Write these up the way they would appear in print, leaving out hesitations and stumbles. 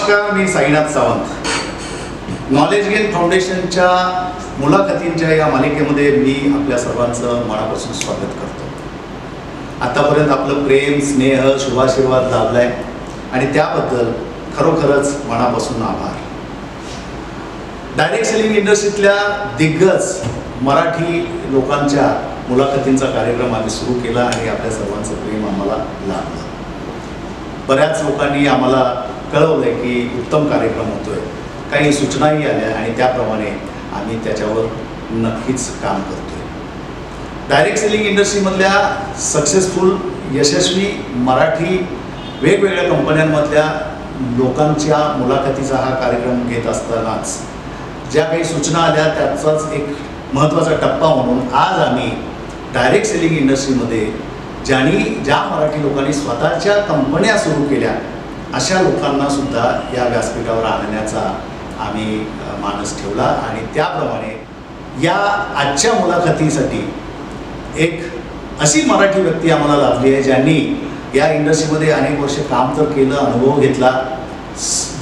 नमस्कार, मी Sainath Sawant. Knowledge gain फाउंडेशनच्या मुलाखतींच्या या मालिकेमध्ये मी आपल्या सर्वांचं मनापासून स्वागत करतो. आतापर्यंत आपलं प्रेम, स्नेह, शुभाशीर्वाद लाभला आहे आणि त्याबद्दल खरोखरच मनापासून आभार. डायरेक्ट सेलिंग इंडस्ट्रीतल्या दिग्गज मराठी लोकांच्या मुलाखतींचा कार्यक्रम आम्ही सुरू केला आणि आपल्या सर्वांचं प्रेम आम्हाला लाभलं. बऱ्याच लोकांनी आम्हाला कळवलं आहे की उत्तम कार्यक्रम होतो आहे, काही सूचनाही आल्या आणि त्याप्रमाणे आम्ही त्याच्यावर नक्कीच काम करतो आहे. डायरेक्ट सेलिंग इंडस्ट्रीमधल्या सक्सेसफुल, यशस्वी मराठी वेगवेगळ्या कंपन्यांमधल्या लोकांच्या मुलाखतीचा हा कार्यक्रम घेत असतानाच ज्या काही सूचना आल्या त्याचाच एक महत्त्वाचा टप्पा म्हणून आज आम्ही डायरेक्ट सेलिंग इंडस्ट्रीमध्ये ज्या मराठी लोकांनी स्वतःच्या कंपन्या सुरू केल्या अशा लोकांनासुद्धा या व्यासपीठावर आणण्याचा आम्ही मानस ठेवला आणि त्याप्रमाणे या आजच्या मुलाखतीसाठी एक अशी मराठी व्यक्ती आम्हाला लाभली आहे ज्यांनी या इंडस्ट्रीमध्ये अनेक वर्ष काम तर केलं, अनुभव घेतला,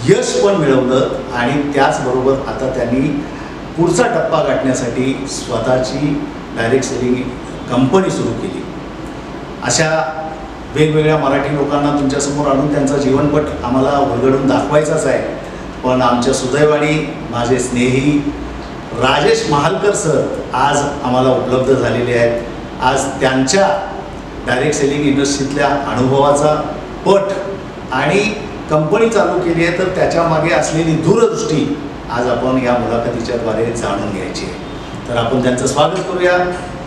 यश पण मिळवलं आणि त्याचबरोबर आता त्यांनी पुढचा टप्पा गाठण्यासाठी स्वतःची डायरेक्ट सेलिंग कंपनी सुरू केली. अशा वेगवेगळ्या मराठी लोकांना तुमच्यासमोर आणून त्यांचा जीवनपट आम्हाला उलगडून दाखवायचाच आहे. पण आमच्या सुदैवाने माझे स्नेही राजेश महालकर सर आज आम्हाला उपलब्ध झालेले आहेत. आज त्यांच्या डायरेक्ट सेलिंग इंडस्ट्रीतल्या अनुभवाचा पट आणि कंपनी चालू केली आहे तर त्याच्यामागे असलेली दूरदृष्टी आज आपण या मुलाखतीच्याद्वारे जाणून घ्यायची आहे. तर आपण त्यांचं स्वागत करूया.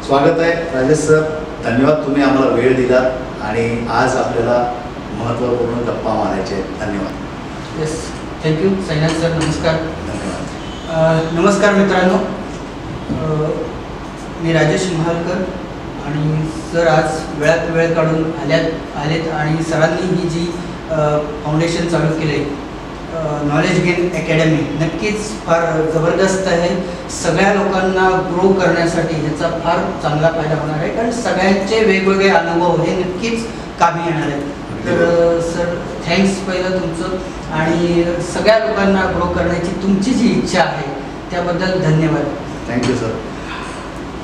स्वागत आहे राजेश सर, धन्यवाद, तुम्ही आम्हाला वेळ दिला आणि आज आपल्याला महत्त्वपूर्ण गप्पा मारायचे आहेत. धन्यवाद. Yes, thank you Sainath sir. नमस्कार. धन्यवाद. नमस्कार मित्रांनो, मी राजेश महालकर आणि सर आज वेळात वेळ काढून आलेत आणि सरांनी ही जी फाउंडेशन चालू केलं आहे नॉलेज गेन अकॅडमी, नक्कीच फार जबरदस्त आहे. सगळ्या लोकांना ग्रो करण्यासाठी ह्याचा फार चांगला फायदा होणार आहे कारण सगळ्यांचे वेगवेगळे अनुभव हे नक्कीच कामी येणार आहेत. तर सर थँक्स पहिलं तुमचं आणि सगळ्या लोकांना ग्रो करण्याची तुमची जी इच्छा आहे त्याबद्दल धन्यवाद. Thank you sir.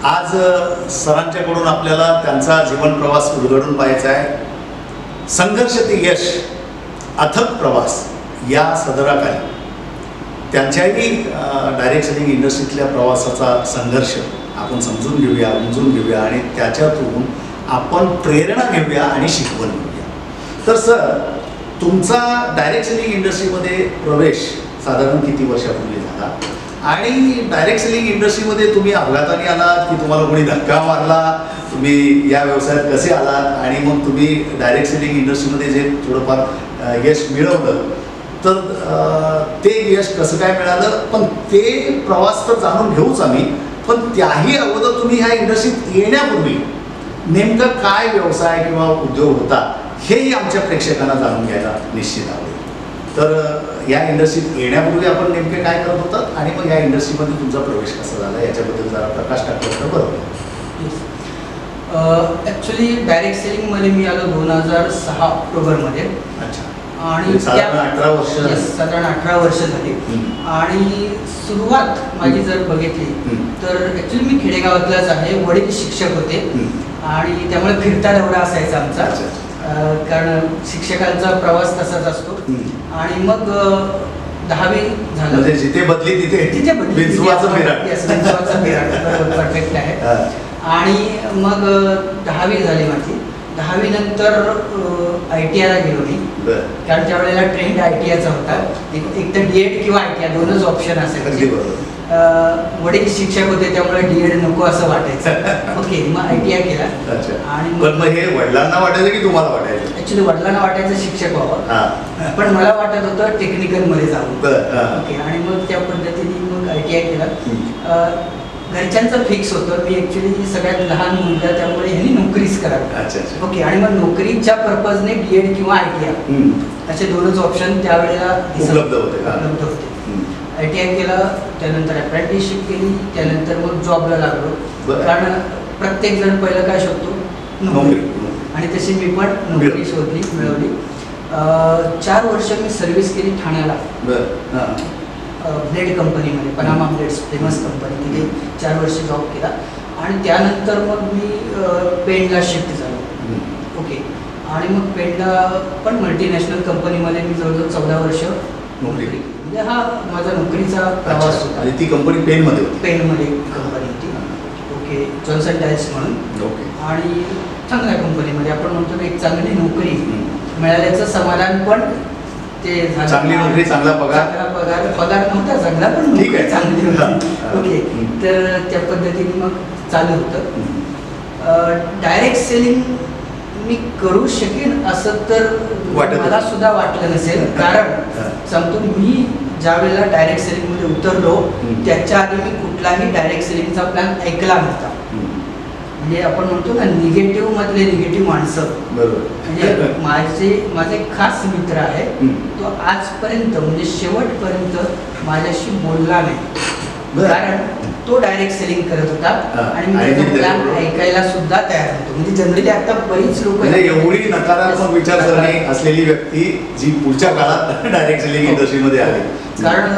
आज सरांच्याकडून आपल्याला त्यांचा जीवन प्रवास उलगडून पाहायचा आहे. संघर्ष ते यश, अथक प्रवास या सदराखाली त्यांच्याही डायरेक्ट सेलिंग इंडस्ट्रीतल्या प्रवासाचा संघर्ष आपण समजून घेऊया, उमजून घेऊया आणि त्याच्यातून आपण प्रेरणा घेऊया आणि शिकवण घेऊया. तर सर, तुमचा डायरेक्ट सेलिंग इंडस्ट्रीमध्ये प्रवेश साधारण किती वर्षापूर्वी झाला आणि डायरेक्ट सेलिंग इंडस्ट्रीमध्ये तुम्ही अपघाताने आलात की तुम्हाला कोणी धक्का मारला, तुम्ही या व्यवसायात कसे आलात आणि मग तुम्ही डायरेक्ट सेलिंग इंडस्ट्रीमध्ये जे थोडंफार यश मिळवलं तर ते यश कसं काय मिळालं, पण ते प्रवास तर जाणून घेऊच आम्ही. पण त्याही अगोदर तुम्ही ह्या इंडस्ट्रीत येण्यापूर्वी नेमकं काय व्यवसाय किंवा उद्योग होता हेही आमच्या प्रेक्षकांना जाणून घ्यायला निश्चित आवडेल. तर या इंडस्ट्रीत येण्यापूर्वी आपण नेमके काय करत होतात आणि मग या इंडस्ट्रीमध्ये तुमचा प्रवेश कसा झाला याच्याबद्दल जरा प्रकाश टाकला तर बरोबर. ॲक्च्युली डायरेक्ट सेलिंगमध्ये मी आलो 2006 ऑक्टोबरमध्ये. अच्छा. आणि साधारण 18 वर्ष. साधारण 18 वर्ष झाली. आणि सुरुवात माझी जर बघितली तर ॲक्च्युली मी खेडेगावातलाच आहे. वडील शिक्षक होते आणि त्यामुळे फिरता दौरा असायचा आमचा, कारण शिक्षकांचा प्रवास तसाच असतो. आणि मग 10वी झालं म्हणजे जिथे बदली तिथे बिंजवाचं विराट. परफेक्ट आहे. आणि मग 10वी झाली माझी. 10वी नंतर ITIला गेलो मी, कारण त्यावेळेला ट्रेंड ITIचा होता. एक तर DED किंवा ITI दोनच ऑप्शन असायचे. वडील शिक्षक होते त्यामुळे DED नको असं वाटायचं. ओके, मग ITI केला. आणि मग हे वडिलांना वाटायचं की तुम्हाला वाटायचं? ॲक्च्युली वडिलांना वाटायचं शिक्षक व्हावं, पण मला वाटत होतं टेक्निकलमध्ये जावं. ओके, आणि मग त्या पद्धतीने मग ITI केला. घरच्यांचं फिक्स होतं, मी ॲक्च्युली सगळ्यात लहान मुलगा त्यामुळे ह्यांनी नोकरीच करावी. ओके, आणि मग नोकरीच्या पर्पजने DED किंवा ITI असे दोनच ऑप्शन त्यावेळेला उपलब्ध होते. ITI केला, त्यानंतर अप्रेंटिसशिप केली, त्यानंतर मग जॉबला लागलो. कारण प्रत्येक जण पहिलं काय शोधतो? नोकरी. आणि तशी मी पण नोकरी शोधली, मिळवली. 4 वर्ष मी सर्व्हिस केली ठाण्याला बरं हां ब्लेड कंपनीमध्ये, पनामा ब्लेड्स फेमस कंपनी, तिथे 4 वर्ष जॉब केला आणि त्यानंतर मग मी पेणला शिफ्ट झालो. ओके. आणि मग पेणला पण मल्टीनॅशनल कंपनीमध्ये मी जवळजवळ 14 वर्ष नोकरी केली. म्हणजे हा माझा नोकरीचा प्रवास होता. आणि ती कंपनी पेणमध्ये होती? पेणमध्ये कंपनी होती. ओके. जॉन्सन टाईल्स म्हणून. ओके. आणि चांगल्या कंपनीमध्ये आपण म्हणतो की एक चांगली नोकरी मिळाल्याचं समाधान पण ते झालं. चांगली नोकरी, चांगला पगार. पगार नव्हता चांगला, पण नोकरी चांगली होती. ओके. तर त्या पद्धतीने मग चालू होतं. डायरेक्ट सेलिंग मी करू शकेन असं तर मला सुद्धा वाटलं नसेल. कारण सांगतो, मी ज्या वेळेला डायरेक्ट सेलिंगमध्ये उतरलो त्याच्या आधी मी कुठलाही डायरेक्ट सेलिंगचा प्लॅन ऐकला नव्हता. म्हणजे आपण म्हणतो ना, निगेटिव्ह मधले निगेटिव्ह माणसं. म्हणजे माझे एक खास मित्र आहे, तो आजपर्यंत म्हणजे शेवटपर्यंत माझ्याशी बोलला नाही. कारण तो डायरेक्ट सेलिंग करत होता आणि मी प्लॅन ऐकायला सुद्धा तयार होतो. म्हणजे जनरली आता बरीच लोक, एवढी नकारात्मक विचारसरणी असलेली व्यक्ती जी पुढच्या काळात डायरेक्ट सेलिंग इंडस्ट्रीमध्ये आली. कारण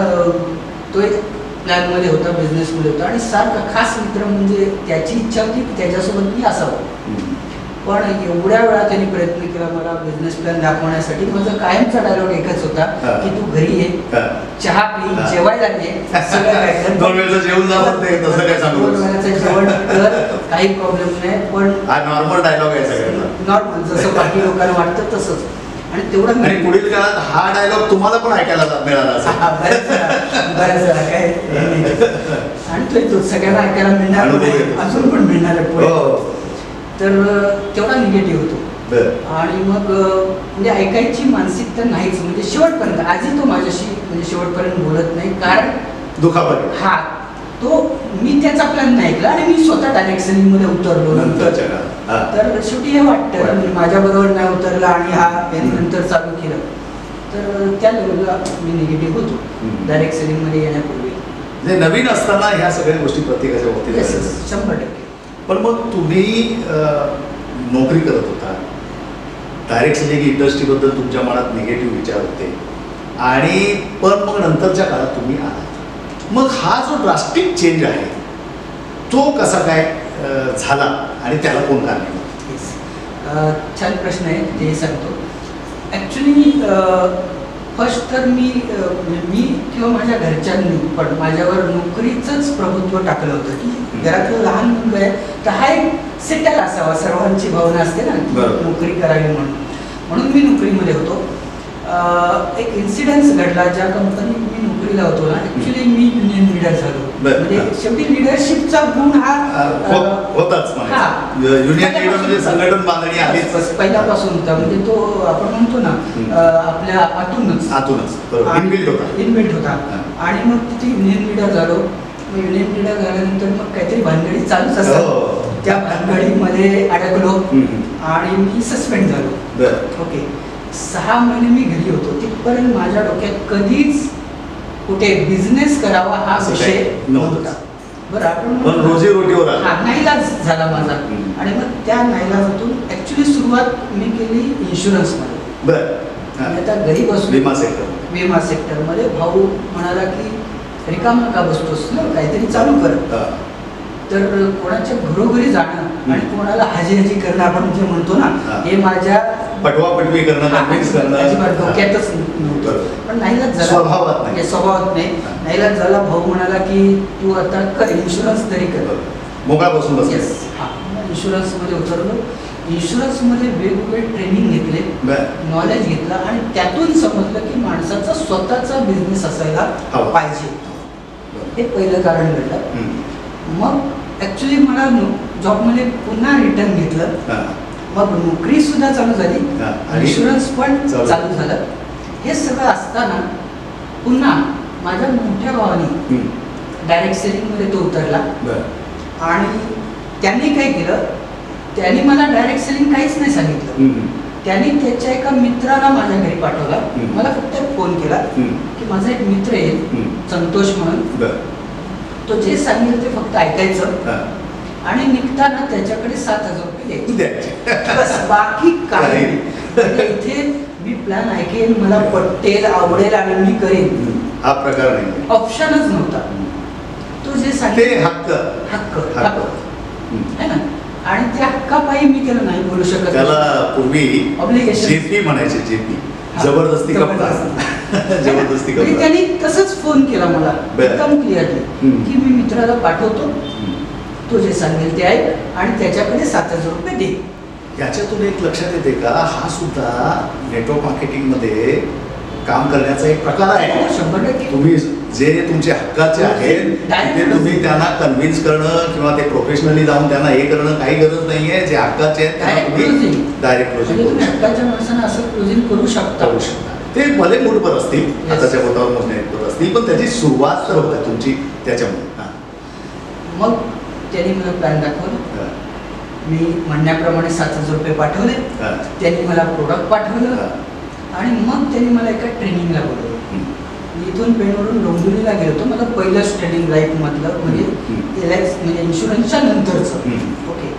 तो एक प्लॅनमध्ये होता, बिझनेसमध्ये होता आणि सारखा खास मित्र. म्हणजे त्याची इच्छा होती की त्याच्यासोबत मी असावं. पण एवढ्या वेळा त्यांनी प्रयत्न केला मला बिझनेस प्लॅन दाखवण्यासाठी. माझा कायमचा डायलॉग एकच होता की तू घरी ये, चहा पी, जेवायला ये, सगळं काय कर, 2 वेळचं जेवण जेवण कर, काही प्रॉब्लेम नाही. पण हा नॉर्मल डायलॉग आहे सगळ्यांना, नॉर्मल जसं बाकी लोकांना वाटतं तसंच. आणि तेवढं आणि पुढील काळात हा डायलॉग तुम्हाला पण ऐकायला मिळाला बऱ्याच वेळा काय. आणि तो सगळ्यांना ऐकायला मिळणार, अजून पण मिळणार आहे पुढे. तर तेवढा निगेटिव्ह होतो. आणि मग म्हणजे ऐकायची मानसिकता नाहीच. म्हणजे शेवटपर्यंत आजही तो माझ्याशी म्हणजे शेवटपर्यंत बोलत नाही. कारण दुखापत हा तो मी त्याचा प्लॅन नाही ऐकला आणि मी स्वतः डायरेक्ट सेलिंगमध्ये उतरलो नंतर. तर शेवटी हे वाटतं माझ्याबरोबर नाही उतरला आणि हा नंतर चालू केलं. तर त्या लेवलला मी निगेटिव्ह होतो डायरेक्ट सेलिंगमध्ये येण्यापूर्वी. नवीन असताना ह्या सगळ्या गोष्टी प्रत्येकाच्या बाबतीत 100%. पण मग तुम्ही नोकरी करत होता, डायरेक्ट सेलिंग इंडस्ट्रीबद्दल तुमच्या मनात निगेटिव्ह विचार होते आणि पण मग नंतरच्या काळात तुम्ही आलात. मग हा जो ड्रास्टिक चेंज आहे तो कसा काय झाला आणि त्याला कोण कारण? छान प्रश्न आहे, ते सांगतो. ॲक्च्युली फर्स्ट तर मी किंवा माझ्या घरच्यांनी पण माझ्यावर नोकरीचंच प्रभुत्व टाकलं होतं की घरातलं लहान मुलगा आहे तर हा एक सेटल असावा. सर्वांची भावना असते ना नोकरी करावी म्हणून मी नोकरीमध्ये होतो. एक इन्सिडेन्स घडला ज्या कंपनीत मी नोकरीला होतो ना. ॲक्च्युली मी युनियन लीडर झालो. म्हणजे शेवटी लिडरशिपचा गुण हा होताच. युनियन लीडर म्हणजे संघटन बांधणी आलीच पहिल्यापासून होता. म्हणजे तो आपण म्हणतो ना आपल्या आतूनच इनबिल्ट होता. आणि मग तिथे युनियन लीडर झालो. मग युनियन लीडर झाल्यानंतर मग काहीतरी भानगडी चालूच असतात. त्या भानगडीमध्ये अडकलो आणि मी सस्पेंड झालो. ओके. 6 महिने मी घरी होतो. तिथपर्यंत माझ्या डोक्यात कधीच कुठे बिझनेस करावा हा विषय नव्हता. बरं, आपण रोजी रोटीवर नाईलाज झाला माझा. आणि मग त्या नाईलाजातून ॲक्च्युली सुरुवात मी केली इन्शुरन्समध्ये. आता घरी बसून विमा सेक्टरमध्ये. भाऊ म्हणाला की रिकामा का बसतोस ना, काहीतरी चालू कर. तर कोणाच्या घरोघरी जाणं आणि कोणाला हाजी करणं आपण जे म्हणतो ना, हे माझ्या पटवापटवी करणं अजिबात डोक्यातच नव्हतं. पण नाईलाज झाला, स्वभावात नाही. नाईलाज झाला. भाऊ म्हणाला की तू आता कर, इन्शुरन्स तरी कर. मोकळा बसून बस. इन्शुरन्समध्ये उतरलो. इन्शुरन्समध्ये वेगवेगळे ट्रेनिंग घेतले, नॉलेज घेतलं आणि त्यातून समजलं की माणसाचा स्वतःचा बिझनेस असायला पाहिजे. हे पहिलं कारण घडलं. मग ॲक्च्युली मला जॉबमध्ये पुन्हा रिटर्न घेतलं. मग नोकरी सुद्धा चालू झाली, इन्शुरन्स पण चालू झालं. हे सगळं असताना पुन्हा माझ्या मोठ्या भावाने डायरेक्ट सेलिंगमध्ये तो उतरला. आणि त्यांनी काय केलं, त्यांनी मला डायरेक्ट सेलिंग काहीच नाही सांगितलं. त्यांनी त्याच्या एका मित्राला माझ्या घरी पाठवला. मला फक्त फोन केला की माझा एक मित्र आहे संतोष म्हणून, तो जे सांगेल ते फक्त ऐकायचं आणि निघताना त्याच्याकडे 7,000 रुपये द्यायचे. बस, बाकी काही. इथे मी प्लॅन ऐकेन, मला पटेल, आवडेल आणि मी करेन, हा प्रकार नाही, ऑप्शनच नव्हता. तो जे ते सांगितलं हक्क हक्क है ना, आणि त्या हक्कापायी मी त्याला नाही बोलू शकत. त्याला पूर्वी Obligation. जेपी म्हणायचे, जेपी, जबरदस्ती कप्तान. जबरदस्ती म्हणजे कप्तान. त्यांनी तसंच फोन केला मला बरं. एकदम क्लिअरली की मी मित्राला पाठवतो, तो जे सांगेल ते ऐक आणि त्याच्याकडे 7,000 रुपये दे. याच्यातून एक लक्षात येते का, हा सुद्धा नेटवर्क मार्केटिंग मध्ये काम करण्याचा एक प्रकार आहे. 100% तुम्ही जे तुमचे हक्काचे आहेत ते तुम्ही त्यांना कन्व्हिन्स करणं किंवा ते प्रोफेशनली जाऊन त्यांना हे करणं काही गरज नाहीये. जे हक्काचे आहेत त्यांना तुम्ही डायरेक्ट क्लोजिंग म्हणजे तुम्ही हक्काच्या माणसानं असं क्लोजिंग करू शकता. ते भले मूडवर असतील, हाताच्या बोटावर मोजण्यात असतील, पण त्याची सुरुवात तर होते तुमची त्याच्यामुळे. मग त्यांनी मला प्लॅन दाखवलं, मी म्हणण्याप्रमाणे 7,000 रुपये पाठवले, त्यांनी मला प्रोडक्ट पाठवलं आणि मग त्यांनी मला एका ट्रेनिंगला बोलवलं. मी इथून पेणवरून डोंबिवलीला गेलो होतो. माझं पहिलंच ट्रेनिंग लाईफमधलं, म्हणजे म्हणजे इन्शुरन्सच्या नंतरचं. ओके,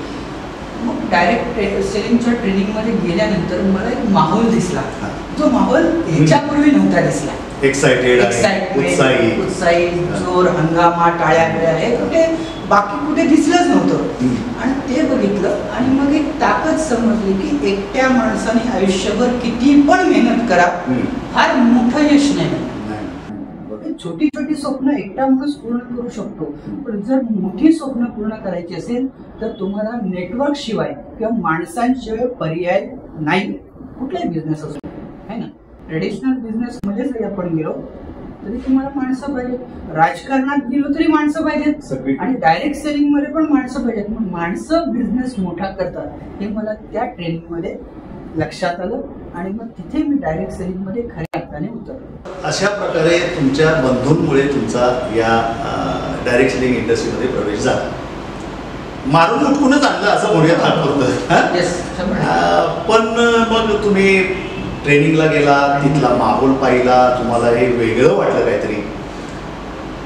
मग डायरेक्ट सेलिंगच्या ट्रेनिंगमध्ये गेल्यानंतर मला एक माहोल दिसला, जो माहोल ह्याच्यापूर्वी नव्हता दिसला. एक्साइटमेंट, उत्साही, जोर, हंगामा, टाळ्या बिळ्या हे कुठे बाकी कुठे दिसलंच नव्हतं. आणि ते बघितलं आणि मग एक ताकद समजली की एकट्या माणसाने आयुष्यभर किती पण मेहनत करा, फार मोठं यश नाही. छोटी छोटी स्वप्न एकटा माणूस पूर्ण करू शकतो, पण जर मोठी स्वप्न पूर्ण करायची असेल तर तुम्हाला नेटवर्क शिवाय किंवा माणसांशिवाय पर्याय नाही. कुठलाही बिझनेस असो, है ना, ट्रेडिशनल बिझनेस मध्ये जरी आपण गेलो तरी तुम्हाला माणसं पाहिजेत, राजकारणात गेलो तरी माणसं पाहिजेत, आणि डायरेक्ट सेलिंग मध्ये पण माणसं पाहिजेत. मग माणसं बिझनेस मोठा करतात हे मला त्या ट्रेनिंग मध्ये लक्षात आलं आणि मग तिथे मी डायरेक्ट सेलिंग मध्ये खऱ्या अर्थाने उतरलो. अशा प्रकारे तुमच्या बंधूंमुळे तुमचा या डायरेक्ट सेलिंग इंडस्ट्रीमध्ये प्रवेश झाला. मारून उठूनच आणलं असं म्हणूया तात्पुरतं. पण मग तुम्ही ट्रेनिंगला गेला, तिथला माहोल पाहिला, तुम्हाला हे वेगळं वाटलं काहीतरी.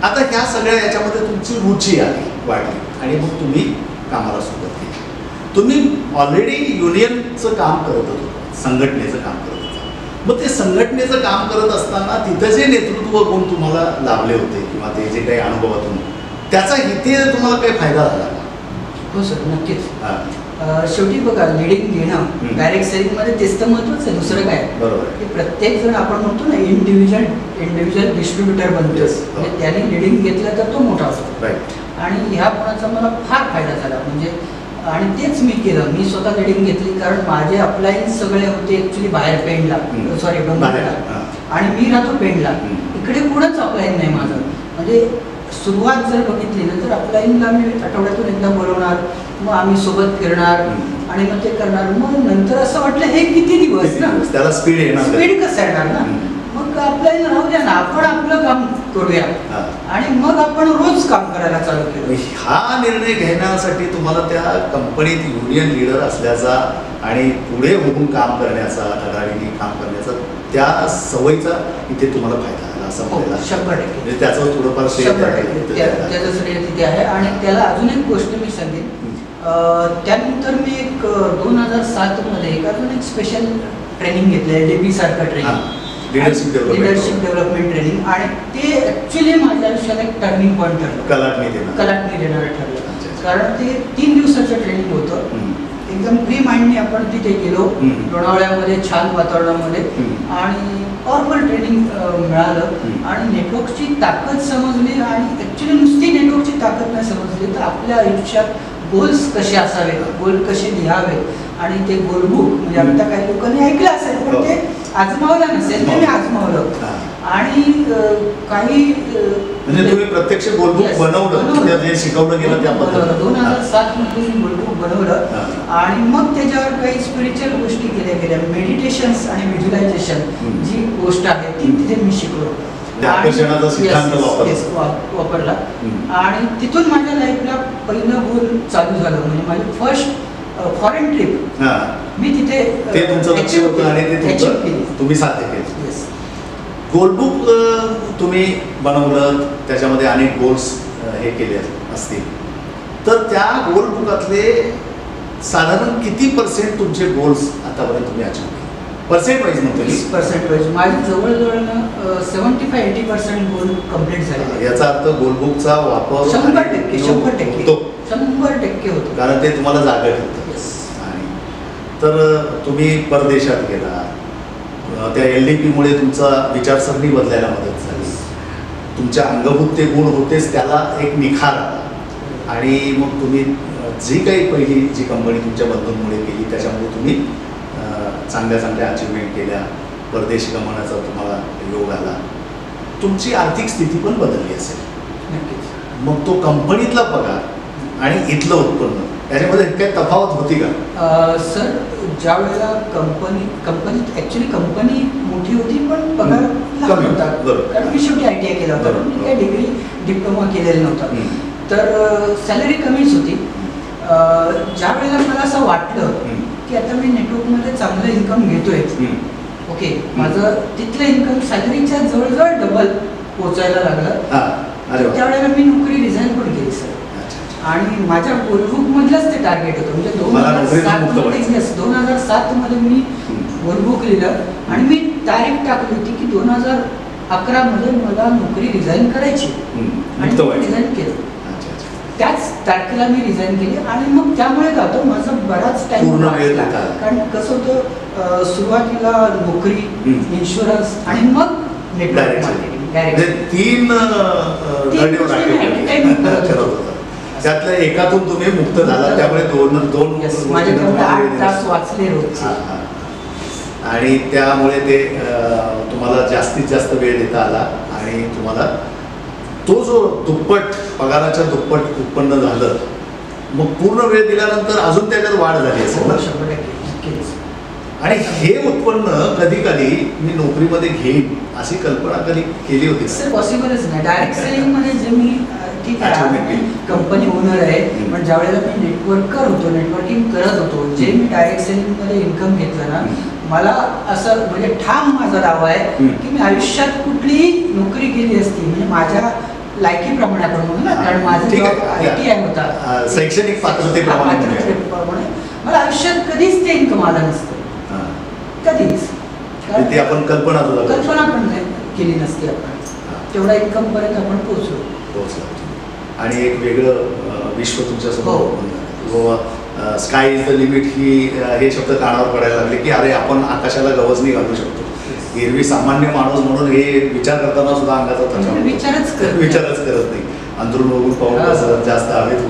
आता ह्या सगळ्या याच्यामध्ये तुमची रुची आली, वाढली आणि मग तुम्ही कामाला सुरुवात केली. तुम्ही ऑलरेडी युनियनचं काम करत होतो, संघटनेचं काम करत होतो. मग ते संघटनेचं काम करत असताना तिथं जे नेतृत्व गुण तुम्हाला लाभले होते किंवा ते जे काही अनुभवातून, त्याचा इथे तुम्हाला काही फायदा झाला का? हो सर, नक्कीच. शेवटी बघा, लिडिंग घेणं डायरेक्ट सेलिंग मध्ये तेच तर महत्वाचं आहे, दुसरं काय. बरोबर. की प्रत्येक जण आपण म्हणतो ना इंडिव्हिज्युअल डिस्ट्रीब्युटर बनतो, म्हणजे त्याने लिडिंग घेतलं तर तो मोठा असतो. आणि ह्या कोणाचा मला फार फायदा झाला, म्हणजे आणि तेच मी केलं. मी स्वतः लिडिंग घेतली कारण माझे अपलाईन सगळे होते ऍक्च्युली बाहेर पेंडला, सॉरी डोंबिवलीला, आणि मी राहतो पेंडला. इकडे कोणच अपलाईन नाही माझं. म्हणजे सुरुवात जर बघितली ना तर अपलाईनला मी आठवड्यातून एकदा बोलवणार, मग आम्ही सोबत फिरणार आणि मग ते करणार. मग नंतर असं वाटलं हे किती दिवस ना, त्याला स्पीड कसं येणार ना. मग अपलाईन राहू द्या ना, आपण आपलं काम करूया आणि मग आपण रोज काम करायला चालू केलं. हा निर्णय घेण्यासाठी तुम्हाला त्या कंपनीत युनियन लीडर असल्याचा आणि पुढे होऊन काम करण्याचा, आघाडीने काम करण्याचा, त्या सवयीचा इथे तुम्हाला फायदा झाला असं म्हणायला. 100%. त्याचं थोडंफार त्याचं श्रेय तिथे आहे. आणि त्याला अजून एक गोष्ट मी सांगेन, त्यानंतर मी एक 2007 मध्ये एक अजून एक स्पेशल ट्रेनिंग घेतलं, LDB सारखं ट्रेनिंग, लिडरशिप डेव्हलपमेंट ट्रेनिंग. आणि ते ऍक्च्युली माझ्या आयुष्याला एक टर्निंग पॉईंट ठरलं, कलाटणी देणारं ठरलं. कारण ते 3 दिवसाचं ट्रेनिंग होतं. एकदम फ्री माइंडने आपण तिथे गेलो, लोणावळ्यामध्ये छान वातावरणामध्ये, आणि पॉवरफुल ट्रेनिंग मिळालं आणि नेटवर्कची ताकद समजली. आणि ऍक्च्युली नुसती नेटवर्कची ताकद नाही समजली तर आपल्या आयुष्यात गोल्स कसे असावेत, गोल कसे लिहावेत, आणि ते गोलबुक म्हणजे आता काही लोकांनी ऐकलं असेल पण ते आजमावलं नसेल, ते मी आजमावलं. आणि काही म्हणजे तुम्ही प्रत्यक्ष गोलबुक बनवलं, जे शिकवलं गेलं त्या पद्धतीने 2007 मध्ये मी गोलबुक बनवलं. आणि मग त्याच्यावर काही स्पिरिच्युअल गोष्टी केल्या गेल्या, मेडिटेशन्स आणि व्हिज्युअलायझेशन जी गोष्ट आहे ती तिथे मी शिकलो, वापरला. आणि तिथून माझ्या लाईफला पहिलं गोल चालू झालं, म्हणजे माझी फर्स्ट फॉरेन ट्रिप मी तिथे तुमचं लक्ष होतं आणि ते तुम्ही साध्य केलं. गोलबुक तुम्ही बनवलं, त्याच्यामध्ये अनेक गोल्स हे केले असतील, तर त्या गोलबुकातले साधारण किती % तुमचे गोल्स आतापर्यंत तुम्ही अचीव्ह केले? पर्सेंट वाईज म्हणतो मी. 20% माझे जवळजवळ ना 75-80% गोल कम्प्लीट झाले. याचा अर्थ गोलबुकचा वापर 100% होतो. 100% होतो, कारण ते तुम्हाला जागा ठेवतं. आणि तर तुम्ही परदेशात गेला, त्या LDPमुळे तुमचा विचारसरणी बदलायला मदत झाली, तुमच्या अंगभूत ते गुण होतेच, त्याला एक निखार आला आणि मग तुम्ही जी काही पहिली जी कंपनी तुमच्या बंधूंमुळे केली त्याच्यामुळे तुम्ही चांगल्या अचिव्हमेंट केल्या, परदेश गमनाचा तुम्हाला योग आला, तुमची आर्थिक स्थिती पण बदलली असेल. नक्कीच. मग तो कंपनीतला पगार आणि इथलं उत्पन्न त्याच्यामध्ये काही तफावत होती का? सर, ज्या वेळेला कंपनीत ॲक्च्युली कंपनी मोठी होती पण पगार लहान होता. कारण मी शेवटी ITI केला होता, मी काही डिग्री डिप्लोमा केलेला नव्हता, तर सॅलरी कमीच होती. ज्या वेळेला मला असं वाटलं की आता मी नेटवर्कमध्ये चांगलं इन्कम घेतोय, ओके, माझं तिथलं इन्कम सॅलरीच्या जवळजवळ डबल पोचायला लागलं, त्यावेळेला मी नोकरी रिझाईन पण केली सर. आणि माझ्या गोलबुकमधलंच ते टार्गेट होतं. म्हणजे 2007 मध्ये मी गोलबुक लिहिलं आणि मी तारीख टाकली होती की 2011 मध्ये मला नोकरी रिझाईन करायची आणि रिझाईन केलं. त्याच तारखेला मी रिझाईन केली आणि मग त्यामुळे काय होतं, माझा बराच टाइम वाचला. कारण कसं होतं, सुरुवातीला नोकरी, इन्शुरन्स आणि मग नेटवर्क मार्केटिंग, डायरेक्ट 3 त्यातल्या एकातून तुम्ही मुक्त झाला, त्यामुळे दोन माझे 8 तास वाचले रोज. आणि त्यामुळे ते तुम्हाला जास्तीत जास्त वेळ देता आला आणि तुम्हाला तो जो दुप्पट पगाराच्या दुप्पट उत्पन्न झालं, मग पूर्ण वेळ दिल्यानंतर अजून त्याच्यात वाढ झाली असेल. 100%. आणि हे उत्पन्न कधी कधी मी नोकरीमध्ये घेईन अशी कल्पना कधी केली होती सर? पॉसिबलच नाही. डायरेक्ट सेलिंग मध्ये जे मी ठीक आहे कंपनी ओनर आहे, पण ज्या वेळेला मी नेटवर्किंग करत होतो, जे मी डायरेक्ट सेलिंग मध्ये इन्कम घेतलं ना, मला असं म्हणजे ठाम माझा दावा आहे की मी आयुष्यात कुठलीही नोकरी केली असती म्हणजे माझ्या लायकीप्रमाणे आपण म्हणू ना, कारण माझं ITI होता, शैक्षणिक पात्रतेप्रमाणे मला आयुष्यात कधीच ते इन्कम आलं नसतं, कधीच. ते आपण कल्पना पण केली नसती आपण, तेवढा इन्कम पर्यंत आपण पोहोचलो. आणि एक वेगळं विश्व तुमच्यासमोर, स्काय इज द लिमिट हे शब्द कानावर पडायला लागले की अरे आपण आकाशाला गवसणी घालू शकतो. एरवी सामान्य माणूस म्हणून हे विचार करताना सुद्धा अंगाचा विचारच करत नाही. अंतरून बघून पाहून जास्त हवेत.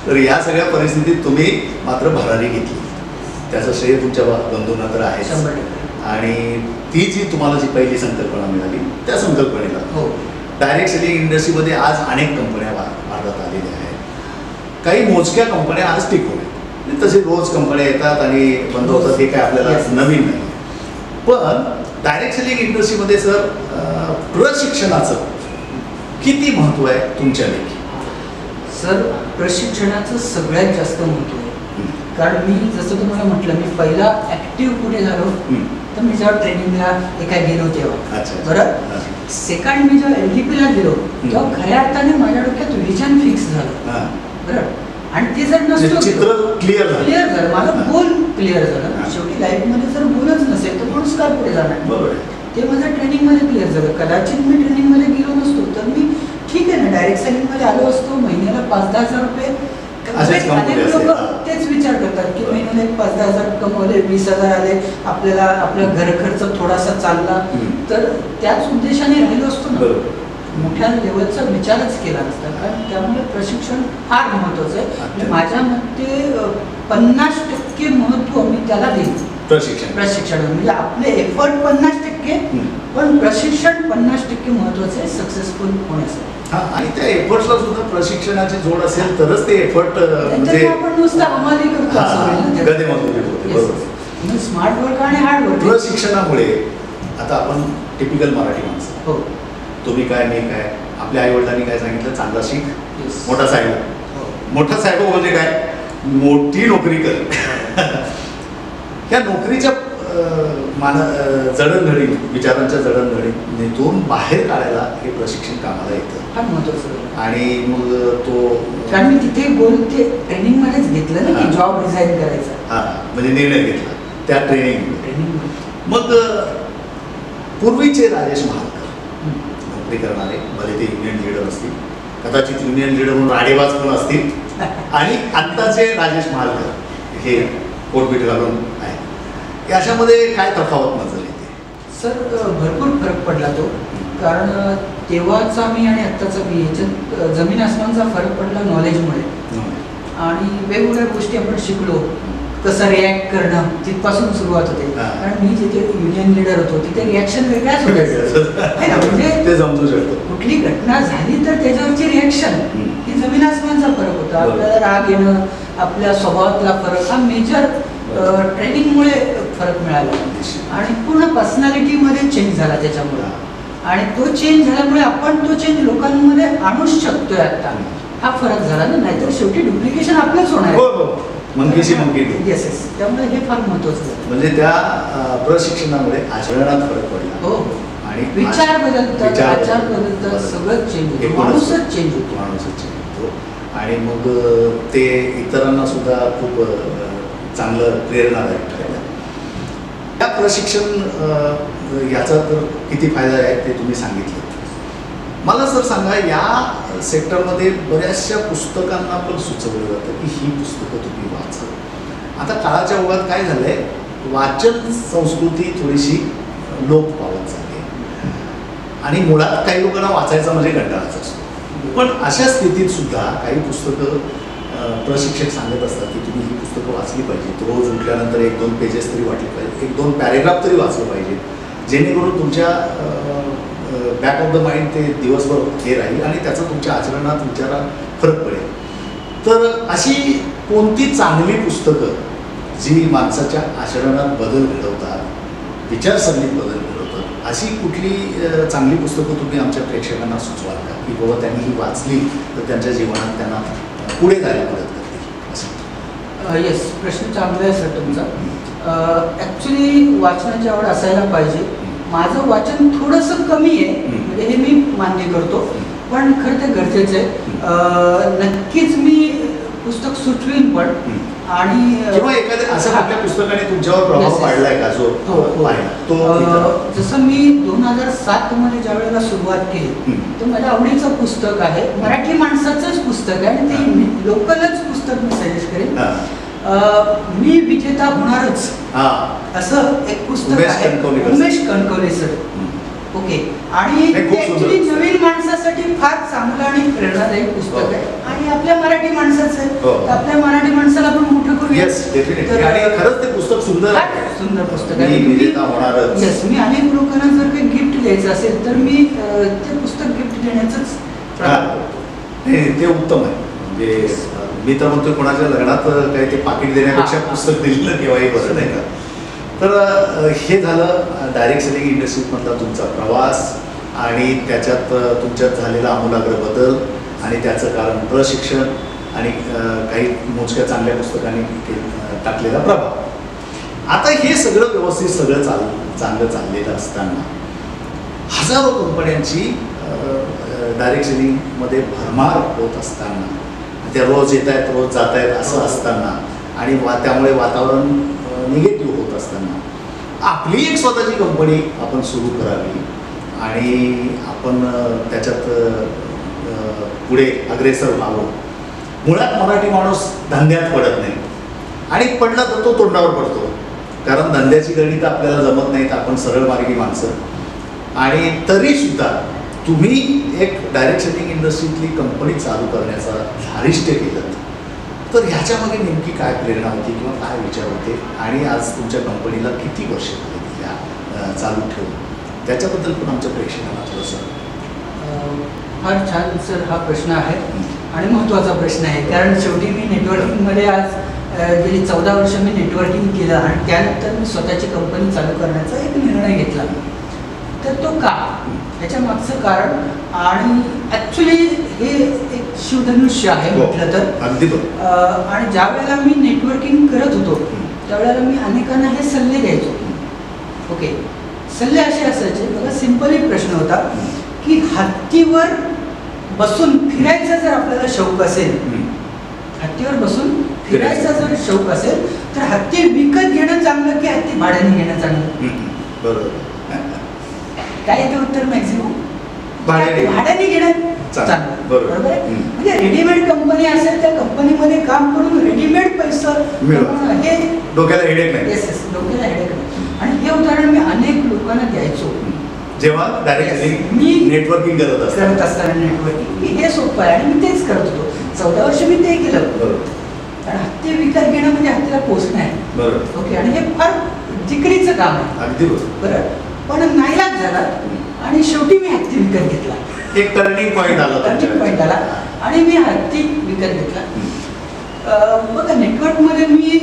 तर या सगळ्या परिस्थितीत तुम्ही मात्र भरारी घेतली, त्याचं श्रेय तुमच्या बंधूंना तर आहेच. आणि ती जी तुम्हाला जी पहिली संकल्पना मिळाली त्या संकल्पनेला डायरेक्ट सेलिंग इंडस्ट्रीमध्ये आज अनेक कंपन्या भारतात आलेल्या आहेत. काही मोजक्या कंपन्या आज टिकून आहेत, तसे रोज कंपन्या येतात आणि बंद होतात, हे काय आपल्याला नवीन नाही. पण डायरेक्ट सेलिंग इंडस्ट्रीमध्ये सर प्रशिक्षणाचं किती महत्त्व आहे तुमच्या लेखी? सर, प्रशिक्षणाचं सगळ्यात जास्त महत्त्व आहे. कारण मी जसं तुम्हाला म्हटलं, मी पहिला ॲक्टिव्ह कुठे झालो तर मी जेव्हा ट्रेनिंगला एका गेलो तेव्हा, बरं. सेकंड मी जेव्हा LDPला गेलो तेव्हा खऱ्या अर्थाने माझ्या डोक्यात विजन फिक्स झालं, बरं. आणि ते जर नसतो चित्र क्लिअर झालं, माझा गोल क्लिअर झाला. शेवटी लाईफमध्ये जर गोलच नसेल तर माणूस काय पुढे जाणार? ते माझं ट्रेनिंगमध्ये क्लिअर झालं. कदाचित मी ट्रेनिंगमध्ये गेलो नसतो तर मी ठीक आहे ना, डायरेक्ट सेलिंगमध्ये आलो असतो, महिन्याला 5-10 हजार रुपये. अनेक लोक तेच विचार करतात की महिन्याला 5-10 हजार कमवले, 20,000 आले, आपल्याला आपला घर खर्च थोडासा चालला, तर त्याच उद्देशाने राहिलो असतो ना, मोठ्या लेवलचा विचारच केला नसता. कारण त्यामुळे प्रशिक्षण फार महत्त्वाचं आहे. माझ्या मते 50% महत्त्व मी त्याला देईन. प्रशिक्षण म्हणजे आपले एफर्ट 50%, पण प्रशिक्षण 50% महत्त्वाचं आहे सक्सेसफुल होण्यासाठी. आणि त्या एफर्ट्सला सुद्धा प्रशिक्षणाची जोड असेल तरच ते एफर्ट म्हणजे आपण नुसतं अंमली करतो, स्मार्ट वर्क आणि हार्ड वर्क. प्रशिक्षणामुळे आता आपण टिपिकल मराठी माणसं, तुम्ही काय मी काय, आपल्या आई वडिलांनी काय सांगितलं, चांगला शिक, मोठा साहेब. मोठा साहेब म्हणजे काय, मोठी नोकरी कर. या नोकरीच्या जडणघडी, विचारांच्या जडणघडीतून बाहेर काढायला हे प्रशिक्षण कामाला येतं. फार महत्त्वाचं. आणि मग तो, कारण मी तिथे गोल ते ट्रेनिंगमध्येच घेतलं ना की जॉब रिझाईन करायचा, म्हणजे निर्णय घेतला. त्या ट्रेनिंग. मग पूर्वीचे राजेश महालकर नोकरी करणारे, भले ते युनियन लीडर असतील, कदाचित युनियन लीडर म्हणून राडेबाज पण असतील, आणि आत्ताचे राजेश महालकर हे कोटबीट घालून आहे, याच्यामध्ये काय तफावत नजर येते? सर भरपूर फरक पडला तो, कारण तेव्हाचा मी आणि आत्ताचा मी याच्यात जमीन आसमानचा फरक पडला नॉलेजमुळे. आणि वेगवेगळ्या गोष्टी आपण शिकलो, कसं रिॲक्ट करणं तिथपासून सुरुवात होते. कारण मी जिथे युनियन लीडर होतो तिथे रिॲक्शन वेगळ्याच होत्या. म्हणजे ते समजू शकतो, कुठली घटना झाली तर त्याच्यावरची रिॲक्शन ही जमीन आसमानचा फरक होता. आपल्याला राग येणं, आपल्या स्वभावातला फरक, हा मेजर ट्रेनिंगमुळे फरक मिळाला. आणि पूर्ण पर्सनॅलिटीमध्ये चेंज झाला त्याच्यामुळे. आणि तो चेंज झाल्यामुळे आपण तो चेंज लोकांमध्ये आणूच शकतोय आता. हा फरक झाला ना, नाहीतर शेवटी डुप्लिकेशन आपलंच होणार आहे. मंकीशी मंकी. Yes yes. त्यामुळे हे फार महत्वाचं आहे. म्हणजे त्या प्रशिक्षणामुळे आचरणात फरक पडला. हो. आणि विचार बदलतात, आचार बदलतात, सगळं चेंज होतं, माणूसच चेंज होतो. आणि मग ते इतरांना सुद्धा खूप चांगलं प्रेरणादायक ठरलं. या प्रशिक्षण याचा तर किती फायदा आहे ते तुम्ही सांगितलं. मला सर सांगा, या सेक्टरमध्ये बऱ्याचशा पुस्तकांना पण सुचवलं जातं की ही पुस्तकं तुम्ही वाचा. आता काळाच्या ओघात काय झालंय, वाचन संस्कृती थोडीशी लोप पावत चालली, आणि मुळात काही लोकांना वाचायचा म्हणजे कंटाळाच असतो. पण अशा स्थितीत सुद्धा काही पुस्तकं प्रशिक्षक सांगत असतात की तुम्ही ही पुस्तकं वाचली पाहिजेत. रोज उठल्यानंतर 1-2 पेजेस तरी वाचले पाहिजे, 1-2 पॅरेग्राफ तरी वाचलं पाहिजे, जेणेकरून तुमच्या बॅक ऑफ द माइंड ते दिवसभर हे राहील आणि त्याचा तुमच्या आचरणात, विचारात फरक पडेल. तर अशी कोणती चांगली पुस्तकं जी माणसाच्या आचरणात बदल घडवतात, विचारसरणीत बदल घडवतात, अशी कुठली चांगली पुस्तकं तुम्ही आमच्या प्रेक्षकांना सुचवाल का, की बाबा त्यांनी ही वाचली तर त्यांच्या जीवनात त्यांना पुढे जायला मदत करते? येस, प्रश्न चांगला आहे सर तुमचा. ॲक्च्युली वाचनाची आवड असायला पाहिजे. माझं वाचन थोडंसं कमी आहे, म्हणजे हे मी मान्य करतो, पण खरं ते गरजेचं आहे. नक्कीच मी पुस्तक सुचवीन पण. आणि किंवा एखाद्या असं कुठल्या पुस्तकाने तुमच्यावर प्रभाव पाडलाय का जो तो? जसं मी 2007 मध्ये ज्या वेळेला सुरुवात केली, तर माझ्या आवडीचं पुस्तक आहे, मराठी माणसाचंच पुस्तक आहे, आणि ते लोकलच पुस्तक मी सजेस्ट करेन. मी विजेता होणारच असं एक पुस्तक आहे, उमेश कणकवले सर. ओके. आणि ते ऍक्च्युली नवीन माणसासाठी फार चांगलं आणि प्रेरणादायी पुस्तक आहे, आणि आपल्या मराठी माणसाचं आहे. आपल्या मराठी माणसाला आपण मोठं करूया. खरंच ते पुस्तक सुंदर आहे, सुंदर पुस्तक आहे. येस, मी अनेक लोकांना जर काही गिफ्ट द्यायचं असेल तर मी ते पुस्तक गिफ्ट देण्याचंच ते उत्तम आहे. म्हणजे मी तर म्हणतो कोणाच्या लग्नात काही ते पाकिट देण्यापेक्षा पुस्तक दिलेलं केव्हाही बरं, नाही का? तर हे झालं डायरेक्ट सेलिंग इंडस्ट्रीमधला तुमचा प्रवास, आणि त्याच्यात तुमच्यात झालेला आमूलाग्र बदल, आणि त्याचं कारण प्रशिक्षण, आणि काही मोजक्या चांगल्या पुस्तकांनी टाकलेला प्रभाव. आता हे सगळं व्यवस्थित सगळं चांगलं चाललेलं असताना हजारो कंपन्यांची डायरेक्ट सेलिंगमध्ये भरमार होत असताना, त्या रोज येत आहेत, रोज जात आहेत असं असताना, आणि त्यामुळे वातावरण निगेटिव्ह होत असताना, आपली एक स्वतःची कंपनी आपण सुरू करावी आणि आपण त्याच्यात पुढे अग्रेसर व्हावं. मुळात मराठी माणूस धंद्यात पडत नाही, आणि पडला तर तो तोंडावर पडतो, कारण धंद्याची गणित आपल्याला जमत नाहीत, आपण सरळ मार्गी माणसं. आणि तरीसुद्धा तुम्ही एक डायरेक्ट सेलिंग इंडस्ट्रीतली कंपनी चालू करण्याचा धारिष्ट्य केलं, तर ह्याच्यामध्ये नेमकी काय प्रेरणा होती किंवा काय विचार होते, आणि आज तुमच्या कंपनीला किती वर्ष झाली या चालू ठेवून, त्याच्याबद्दल पण आमच्या प्रेक्षकांना थोडंसं. फार छान सर हा प्रश्न आहे, आणि महत्त्वाचा प्रश्न आहे, कारण शेवटी मी नेटवर्किंगमध्ये आज गेली 14 वर्ष मी नेटवर्किंग केलं, आणि त्यानंतर मी स्वतःची कंपनी चालू करण्याचा एक निर्णय घेतला. तर तो का, याच्या मागचं कारण, आणि ॲक्च्युली हे एक शिवधनुष्य आहे म्हटलं तर. अगदी बरोबर. आणि ज्या वेळेला मी नेटवर्किंग करत होतो त्यावेळेला मी अनेकांना हे सल्ले द्यायचो. ओके. सल्ले असे असायचे, बघा सिंपली प्रश्न होता की हत्तीवर बसून फिरायचा जर आपल्याला शौक असेल, हत्तीवर बसून फिरायचा जर शौक असेल तर हत्ती विकत घेणं चांगलं की हत्ती भाड्याने घेणं चांगलं? बरोबर. काय येतं उत्तर मॅक्झिमम? भाड्याने घेणं चांगलं. बरोबर आहे. म्हणजे रेडीमेड कंपनी असेल त्या कंपनीमध्ये काम करून रेडीमेड पैसा मिळवणं हे डोक्याला हेडेक नाही. येस येस, डोक्याला हेडेक नाही. आणि हे उदाहरण मी अनेक लोकांना द्यायचो जेव्हा डायरेक्ट मी नेटवर्किंग करत असताना नेटवर्किंग हे सोपं आहे आणि मी तेच करत होतो. 14 वर्ष मी ते केलं. कारण हत्ती विकत घेणं म्हणजे हत्तीला पोचणं आहे. बरोबर. ओके. आणि हे फार जिकरीचं काम आहे. अगदी बरोबर. पण नाईलाज झाला आणि शेवटी मी हत्ती विकत घेतला. एक टर्निंग पॉईंट आला आणि मी हत्ती विकत घेतला. बघा, नेटवर्कमध्ये मी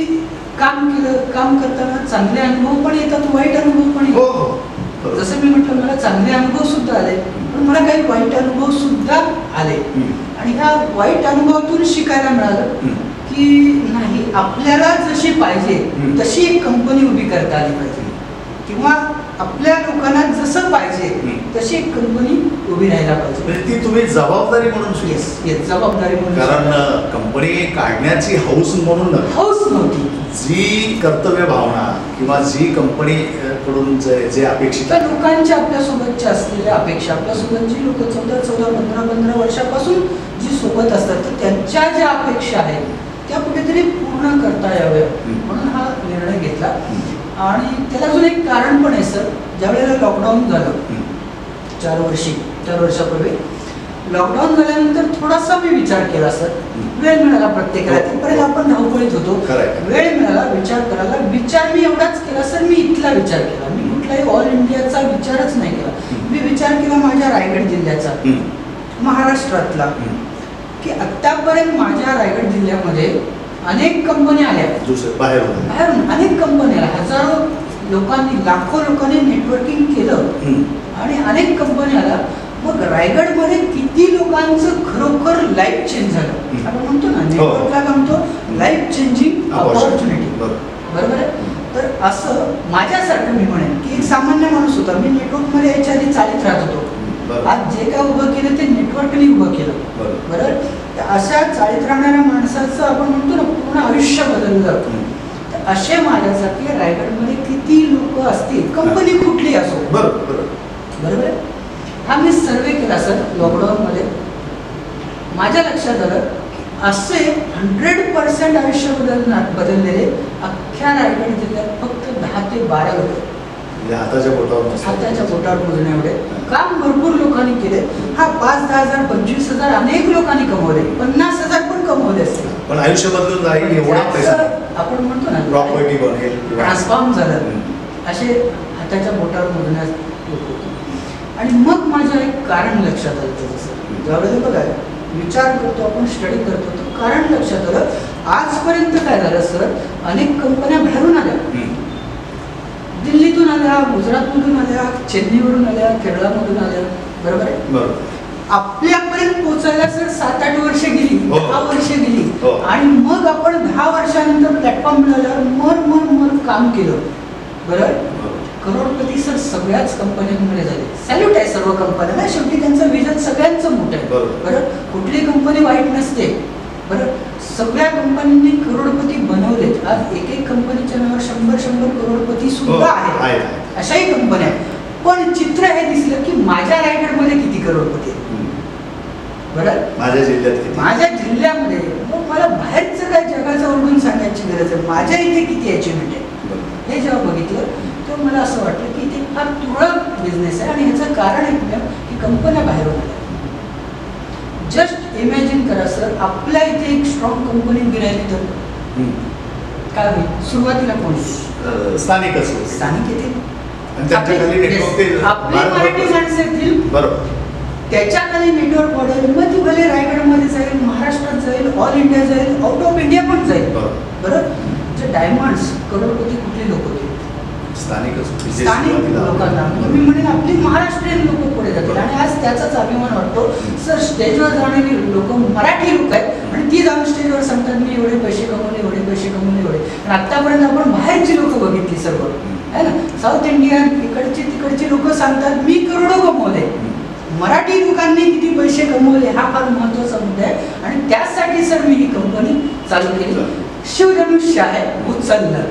काम करताना चांगले अनुभव पण येतात, वाईट अनुभव पण येतात. जसं मी म्हटलं, मला चांगले अनुभव सुद्धा आले, पण मला काही वाईट अनुभव सुद्धा आले. आणि ह्या वाईट अनुभवातून शिकायला मिळालं की नाही, आपल्याला जशी पाहिजे तशी एक कंपनी उभी करता आली पाहिजे, किंवा आपल्या लोकांना जसं पाहिजे तशी एक कंपनी उभी राहायला पाहिजे. ती तुम्ही जबाबदारी म्हणून जबाबदारी म्हणून, कारण कंपनी काढण्याची हौस म्हणून नव्हती. जी कर्तव्य भावना किंवा जी कंपनी कडून जे अपेक्षित लोकांच्या आपल्यासोबतच्या असलेल्या अपेक्षा, आपल्यासोबत जी लोक 14-15 वर्षापासून जी सोबत असतात, तर त्यांच्या ज्या अपेक्षा आहेत त्या कुठेतरी पूर्ण करता याव्या म्हणून हा निर्णय घेतला. आणि त्याला अजून एक कारण पण आहे सर. ज्या वेळेला लॉकडाऊन झालं 4 वर्षापूर्वी, लॉकडाऊन झाल्यानंतर थोडासा मी विचार केला सर. वेळ मिळाला प्रत्येकाला, तिथपर्यंत आपण धावपळीत होतो, वेळ मिळाला विचार करायला. विचार मी एवढाच केला सर, मी इथला विचार केला. मी कुठलाही ऑल इंडियाचा विचारच नाही केला. मी विचार केला माझ्या रायगड जिल्ह्याचा, महाराष्ट्रातला, की आत्तापर्यंत माझ्या रायगड जिल्ह्यामध्ये अनेक कंपन्या आल्या, बाहेरून अनेक कंपन्या आल्या. हजारो लोकांनी, लाखो लोकांनी नेटवर्किंग केलं आणि अनेक कंपन्या आल्या. मग रायगडमध्ये किती लोकांचं खरोखर लाईफ चेंज झालं. आपण म्हणतो ना, नेटवर्कला म्हणतो लाईफ चेंजिंग ऑपॉर्च्युनिटी. बरोबर आहे. तर असं माझ्यासारखं मी म्हणेन की एक सामान्य माणूस होता. मी नेटवर्कमध्ये यायच्या आधी चालीत राहत होतो. आज जे काय उभं केलं ते नेटवर्कने उभं केलं. बरोबर. अशा चाळीत राहणाऱ्या माणसाचं आपण म्हणतो ना पूर्ण आयुष्य बदललं. तर असे माझ्यासारखे रायगडमध्ये किती लोक असतील, कंपनी कुठली असो. बरोबर. हा मी सर्वे केला सर लॉकडाऊनमध्ये. माझ्या लक्षात आलं की असे 100% आयुष्य बदललेले अख्ख्या रायगड जिल्ह्यात फक्त 10 ते 12 लोक. हाताच्या बोटावर मोजणे एवढे काम भरपूर लोकांनी केले. हा 5-10 हजार 25,000 अनेक लोकांनी कमवले, 50,000 पण कमवले असतील. पण आयुष्य बदलून जाईल एवढा पैसा आपण म्हणतो ना, प्रॉपर्टी बनेल, ट्रान्सफॉर्म झालं. असे हाताच्या बोटावर मोजण्यास लोक होते. आणि मग माझं एक कारण लक्षात आलं. जसं ज्यावेळेला बघा विचार करतो आपण, स्टडी करतो, तर कारण लक्षात आलं. आजपर्यंत काय झालं सर, अनेक कंपन्या बाहेरून आल्या, दिल्लीतून आल्या, गुजरातमधून आल्या, चेन्नईवरून आल्या, केरळमधून आल्या. बरोबर आहे. आपल्यापर्यंत पोहोचायला सर 7-8 वर्ष गेली, 10 वर्ष गेली. आणि मग आपण 10 वर्षानंतर प्लॅटफॉर्म मिळाल्यावर मर काम केलं. बरोबर. करोडपती सर सगळ्याच कंपन्यांमध्ये झाले. सॅल्यूट आहे सर्व कंपन्यांना, शेवटी त्यांचं विजन सगळ्यांचं मोठं आहे. बरं. कुठली कंपनी वाईट नसते. बरं. सगळ्या कंपन्यांनी करोडपती बनवलेत. आज एक कंपनीच्या नावावर 100 करोडपती सुद्धा आहेत. अशाही कंपन्या. पण चित्र हे दिसलं की माझ्या रायगडमध्ये किती करोडपती आहेत. बरं. माझ्या जिल्ह्यामध्ये. मग मला बाहेरचं काय जगाचं ओरडून सांगायची गरज आहे. माझ्या इथे किती अचिव्हमेंट आहे हे जेव्हा बघितलं तेव्हा मला असं वाटलं की इथे फार तुरळक बिझनेस आहे. आणि ह्याचं कारण एकमेव की कंपन्या बाहेरून आल्या. जस्ट इमॅजिन करा सर, आपल्या इथे एक स्ट्रॉंग कंपनी उभी राहिली तर काय होईल. सुरुवातीला कोण स्थानिक येतील, आपली मराठी माणसं येतील. बरोबर. त्याच्याखाली नेटवर्क वाढेल. मग ती भले रायगडमध्ये जाईल, महाराष्ट्रात जाईल, ऑल इंडिया जाईल, आउट ऑफ इंडिया पण जाईल. बरं. जे डायमंड्स करोडपती कुठले लोक होते, स्थानिक लोकांना. मी म्हणेन आपली महाराष्ट्रीयन लोक पुढे जातील. आणि आज त्याचाच अभिमान वाटतो सर. स्टेजवर जाणारी लोक मराठी लोक आहेत आणि ती जाऊन स्टेजवर सांगतात मी एवढे पैसे कमवले, एवढे पैसे कमवले, एवढे. आणि आतापर्यंत आपण बाहेरची लोक बघितली सर्व आहे ना, साऊथ इंडियन तिकडची लोक सांगतात मी करोडो कमवले. मराठी लोकांनी किती पैसे कमवले हा फार महत्वाचा मुद्दा आहे. आणि त्यासाठी सर मी ही कंपनी चालू केली. शिवधनुष्य आहे उचललं.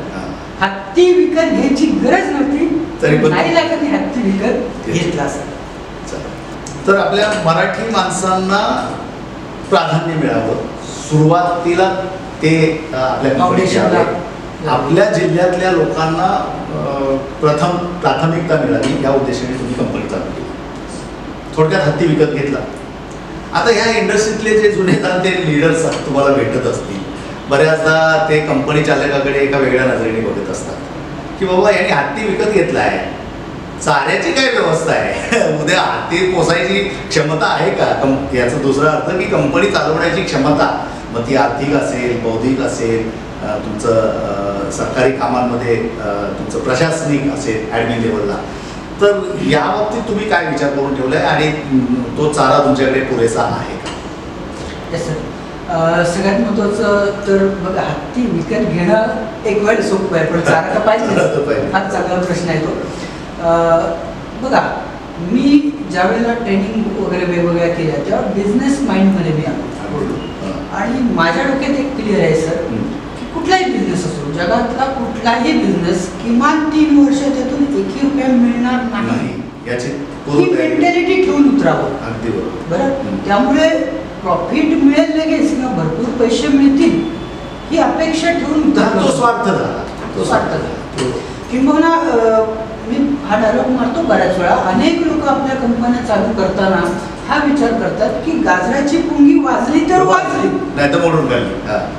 हत्ती विकत घ्यायची गरज नव्हती, तरी पण नाही लागत हत्ती विकत घेतला असं. तर आपल्या मराठी माणसांना प्राधान्य मिळावं, सुरुवातीला ते आपल्या फाउंडेशनला आपल्या जिल्ह्यातल्या लोकांना प्राथमिकता मिळावी या उद्देशाने तुम्ही कंपनी चालू केली. थोडक्यात हत्ती विकत घेतला. आता ह्या इंडस्ट्रीतले जे जुने ते लीडर्स तुम्हाला भेटत असतील, बऱ्याचदा ते कंपनी चालकाकडे एका वेगळ्या नजरेने बघत असतात की बाबा यांनी हत्ती विकत घेतला आहे, चाऱ्याची काय व्यवस्था आहे, उद्या हत्ती पोसायची क्षमता आहे का, याचा दुसरा अर्थ की कंपनी चालवण्याची क्षमता, मग ती आर्थिक असेल, बौद्धिक असेल, तुमचं सरकारी कामांमध्ये तुमचं प्रशासनिक असेल ॲडमिन लेवलला, तर या बाबतीत तुम्ही काय विचार करून ठेवला आहे आणि तो चारा तुमच्याकडे पुरेसा आहे का? Yes sir. सगळ्यात महत्त्वाचं तर बघा, हत्ती विकत घेणं एक वेळ सोपं आहे, पण चारा का पाहिजे, हा चांगला प्रश्न आहे तो. बघा, मी ज्यावेळेला ट्रेनिंग वगैरे वेगवेगळ्या केल्या तेव्हा बिझनेस माइंडमध्ये मी आलो आणि माझ्या डोक्यात एक क्लिअर आहे सर की कुठलाही बिझनेस असो, जगातला कुठलाही बिझनेस किमान 3 वर्ष त्यातून 1 रुपया मिळणार नाही याची ही मेंटॅलिटी ठेवून उतरावं. अगदी बरं. त्यामुळे प्रॉफिट मिळेल लगेच किंवा भरपूर पैसे मिळतील ही अपेक्षा ठेवून तो स्वार्थ झाला, तो स्वार्थ झाला. किंबहुना मी हा डायलॉग मारतो बऱ्याच वेळा, अनेक लोक आपल्या कंपन्या चालू करताना हा विचार करतात की गाजराची पुंगी वाजली तर वाजली, नाही तर मोडून काढली,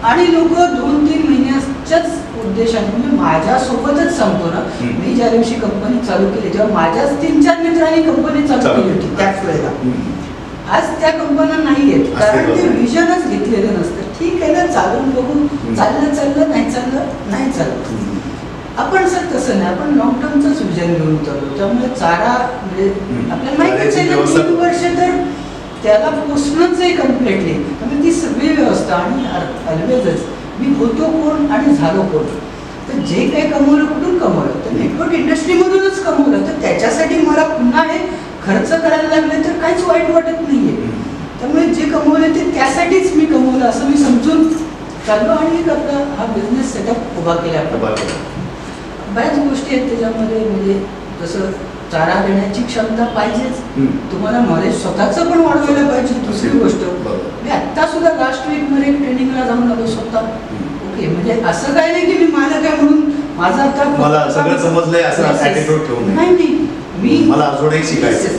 आणि लोक 2-3 महिन्याच्याच उद्देशाने, म्हणजे माझ्यासोबतच सांगतो ना, मी ज्या दिवशी कंपनी चालू केली तेव्हा माझ्याच 3-4 मित्रांनी कंपनी चालू केली होती त्याच वेळेला. आज त्या कंपन्या नाही आहेत, कारण ते विजनच घेतलेलं नसतं. ठीक आहे ना, चालून बघून चाललं नाही चाललं. आपण सर तसं नाही, आपण लॉंग टर्मचंच विजन घेऊन उतरलो. त्यामुळे चारा म्हणजे आपल्याला माहितीच आहे ना, 3 वर्ष तर त्याला पोचणंच आहे कम्प्लिटली. त्यामुळे ती सगळी व्यवस्था आणि ऑलवेजच मी होतो कोण आणि झालो कोण. तर जे काही कमवलं कुठून कमवलं, तर नेटवर्क इंडस्ट्रीमधूनच कमवलं, तर त्याच्यासाठी मला पुन्हा हे खर्च करायला लागले तर काहीच वाईट वाटत नाहीये. त्यामुळे जे कमवले ते त्यासाठीच मी कमवलं असं मी समजून चाललो आणि आपला हा बिझनेस सेटअप उभा केला. बऱ्याच गोष्टी आहेत त्याच्यामध्ये, म्हणजे जसं चारा देण्याची क्षमता पाहिजेच, तुम्हाला नॉलेज स्वतःचं पण वाढवायला पाहिजे. दुसरी गोष्ट, मी आत्ता सुद्धा लास्ट वीकमध्ये एक ट्रेनिंगला जाऊन आलो स्वतः. ओके, म्हणजे असं काय नाही की मी मालक आहे म्हणून माझं आता मला सगळं समजलंय असं ॲटिट्यूड ठेवून नाही. मी मला अजूनही शिकायचं,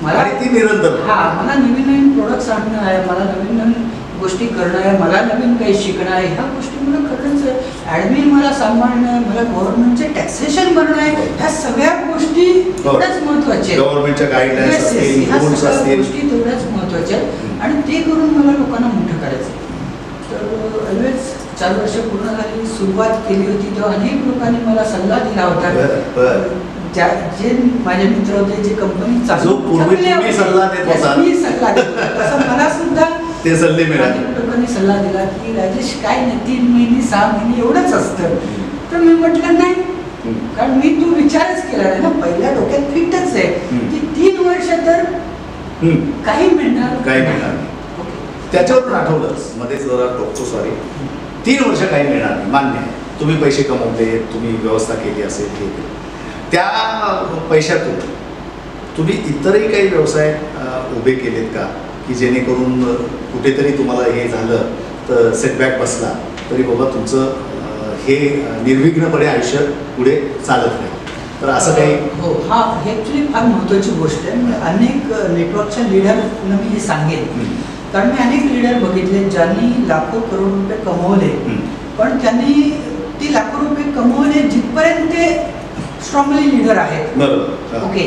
मला ती निरंतर मला नवीन प्रोडक्ट्स आणणं आहे, मला नवीन गोष्टी करणं आहे, मला नवीन काही शिकणं आहे, ह्या गोष्टी मला करणंच आहे. ॲडमिन मला सांभाळणं आहे, मला गव्हर्नमेंटचे टॅक्सेशन भरणं आहे, ह्या सगळ्या गोष्टी तेवढ्याच महत्त्वाच्या आहेत. गव्हर्नमेंटच्या गाईडलाईन्स असतील, ह्या रूल्स सगळ्या असतील, गोष्टी तेवढ्याच महत्त्वाच्या आहेत आणि ते करून मला लोकांना मोठं करायचं. तर ऑलवेज 4 वर्ष पूर्ण झाली, सुरुवात केली होती तेव्हा अनेक लोकांनी मला सल्ला दिला होता. जे माझे मित्र होते, जे कंपनी सल्ला देत होता, मी सल्ला देतो तसं मला सुद्धा ते सल्ले मिळाले. लोकांनी सल्ला दिला की राजेश काय नाही, 3 महिने 6 महिने एवढंच असतं. तर मी म्हटलं नाही, कारण मी तू विचारच केला नाही ना, पहिल्या डोक्यात फिटच आहे की 3 वर्ष तर काही मिळणार त्याच्यावरून आठवलंच मध्ये जरा टोकतो, सॉरी, 3 वर्ष काही मिळणार नाही, मान्य आहे. तुम्ही पैसे कमवले, तुम्ही व्यवस्था केली असेल, ठीक आहे. त्या पैशातून तुम्ही इतरही काही व्यवसाय उभे केलेत का की जेणेकरून कुठेतरी तुम्हाला हे झालं तर सेटबॅक बसला तरी बाबा तुमचं हे निर्विघ्नपणे आयुष्य पुढे चालत नाही, तर असं काही? हो, हा ॲक्च्युली फार महत्त्वाची गोष्ट आहे. अनेक नेटवर्कच्या लीडरना मी हे सांगेन, कारण मी अनेक लीडर बघितले ज्यांनी लाखो करोड रुपये कमवले, पण त्यांनी ती लाखो रुपये कमवले जिथपर्यंत ते स्ट्रॉंगली लीडर आहेत. ओके,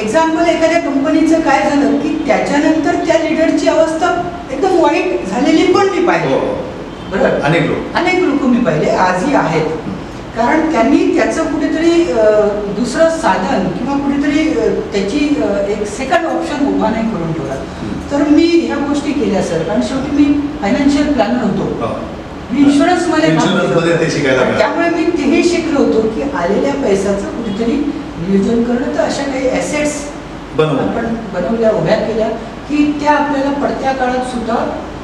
एक्झाम्पल, एखाद्या कंपनीचं काय झालं की त्याच्यानंतर त्या लीडरची अवस्था एकदम वाईट झालेली पण मी पाहिली. बरोबर, अनेक लोक मी पाहिले आजही आहेत, कारण त्यांनी त्याचं कुठेतरी दुसरं साधन किंवा कुठेतरी त्याची एक सेकंड ऑप्शन उभा नाही करून ठेवला. तर मी ह्या गोष्टी केल्या सर, कारण शेवटी मी फायनान्शियल प्लॅनर होतो, मी इन्शुरन्समध्ये त्यामुळे मी तेही शिकलो होतो की आलेल्या पैशाचं कुठेतरी नियोजन करणं. तर अशा काही ॲसेट्स आपण बनवल्या, उभ्या केल्या की त्या आपल्याला पडत्या काळात सुद्धा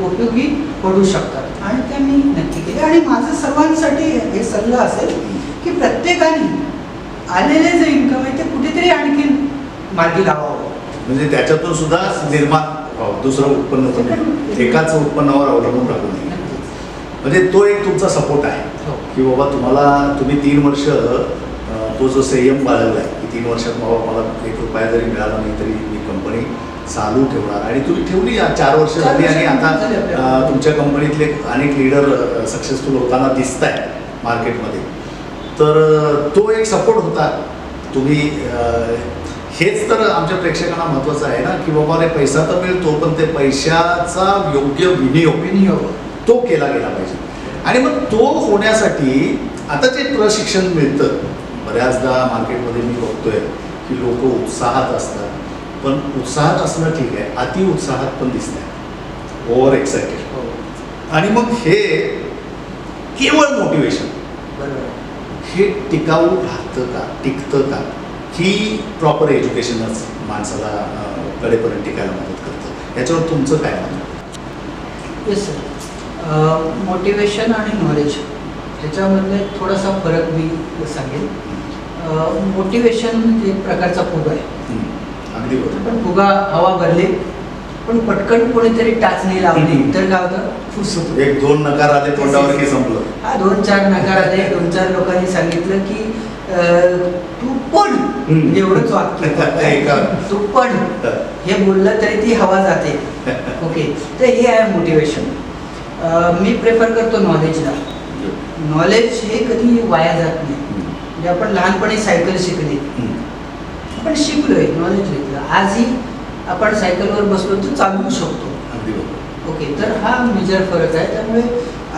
उपयोगी पडू शकतात आणि त्या मी नक्की केले. आणि माझं सर्वांसाठी हे सल्ला असेल की प्रत्येकाने आलेले जे इन्कम आहे ते कुठेतरी आणखी मार्गी लावावं, म्हणजे त्याच्यातून सुद्धा निर्माण व्हावं, दुसरं उत्पन्न पण एकाच उत्पन्नावर अवलंबून राहू नये. म्हणजे तो एक तुमचा सपोर्ट आहे की बाबा तुम्ही 3 वर्ष तो जो संयम बाळगला आहे की 3 वर्षात बाबा मला 1 रुपया जरी मिळाला नाही तरी मी कंपनी चालू ठेवणार, आणि तुम्ही ठेवली 4 वर्ष झाली आणि आता तुमच्या कंपनीतले अनेक लीडर सक्सेसफुल होताना दिसत आहेत मार्केटमध्ये. तर तो एक सपोर्ट होता. तुम्ही हेच तर आमच्या प्रेक्षकांना महत्त्वाचं आहे ना की बाबा रे पैसा तर मिळतो पण ते पैशाचा योग्य विनियोग तो केला गेला पाहिजे. आणि मग तो होण्यासाठी आता जे प्रशिक्षण मिळतं, बऱ्याचदा मार्केटमध्ये मी बघतोय की लोक उत्साहात असतात, पण उत्साहात असणं ठीक आहे, अति उत्साहात पण दिसत आहे, ओव्हर एक्सायटेड. आणि मग हे केवळ मोटिवेशन हे टिकाऊ राहतं का, टिकतं का, ही प्रॉपर एज्युकेशनच माणसाला कडेपर्यंत टिकायला मदत करतं. याच्यावर तुमचं काय म्हणणं? Yes sir. मोटिवेशन आणि नॉलेज ह्याच्यामधले थोडासा फरक मी सांगेन. मोटिवेशन म्हणजे एक प्रकारचा फुगा आहे. अगदी बरोबर. पण फुगा हवा भरली पण पटकन कोणीतरी टाचणी लावली तर काय होतं, फुस होतो. 1-2 नकार आले तोंडावर की संपलं. हा 2-4 नकार आले, 2-4 लोकांनी सांगितलं की तू पण, म्हणजे एवढंच वाक्य तू पण हे बोललं तरी ती हवा जाते. ओके, तर हे आहे मोटिवेशन. मी प्रेफर करतो नॉलेजला. नॉलेज हे कधी वाया जात नाही. म्हणजे आपण लहानपणी सायकल शिकली, आपण शिकलोय, नॉलेज घेतलं, आजही आपण सायकलवर बसलो तर चालवू शकतो. ओके, तर हा मेजर फरक आहे. त्यामुळे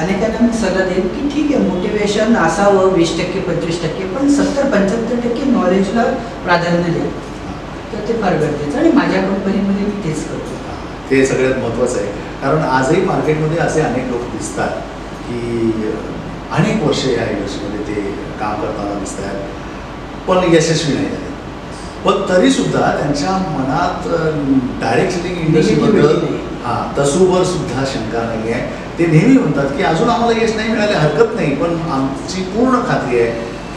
अनेकांना मी सल्ला देईन की ठीक आहे मोटिवेशन असावं 20% 25%, पण 70-75% नॉलेजला प्राधान्य द्या. तर ते फार गरजेचं, आणि माझ्या कंपनीमध्ये मी तेच करतो. ते सगळ्यात महत्त्वाचं आहे. कारण आजही मार्केटमध्ये असे अनेक लोक दिसतात की अनेक वर्ष या इंडस्ट्रीमध्ये ते काम करताना दिसत आहेत पण यशस्वी नाही झाले. पण तरीसुद्धा त्यांच्या मनात डायरेक्ट सेलिंग इंडस्ट्रीबद्दल तसूवर सुद्धा शंका नाही आहे. ते नेहमी म्हणतात की अजून आम्हाला यश नाही मिळाले हरकत नाही, पण आमची पूर्ण खात्री आहे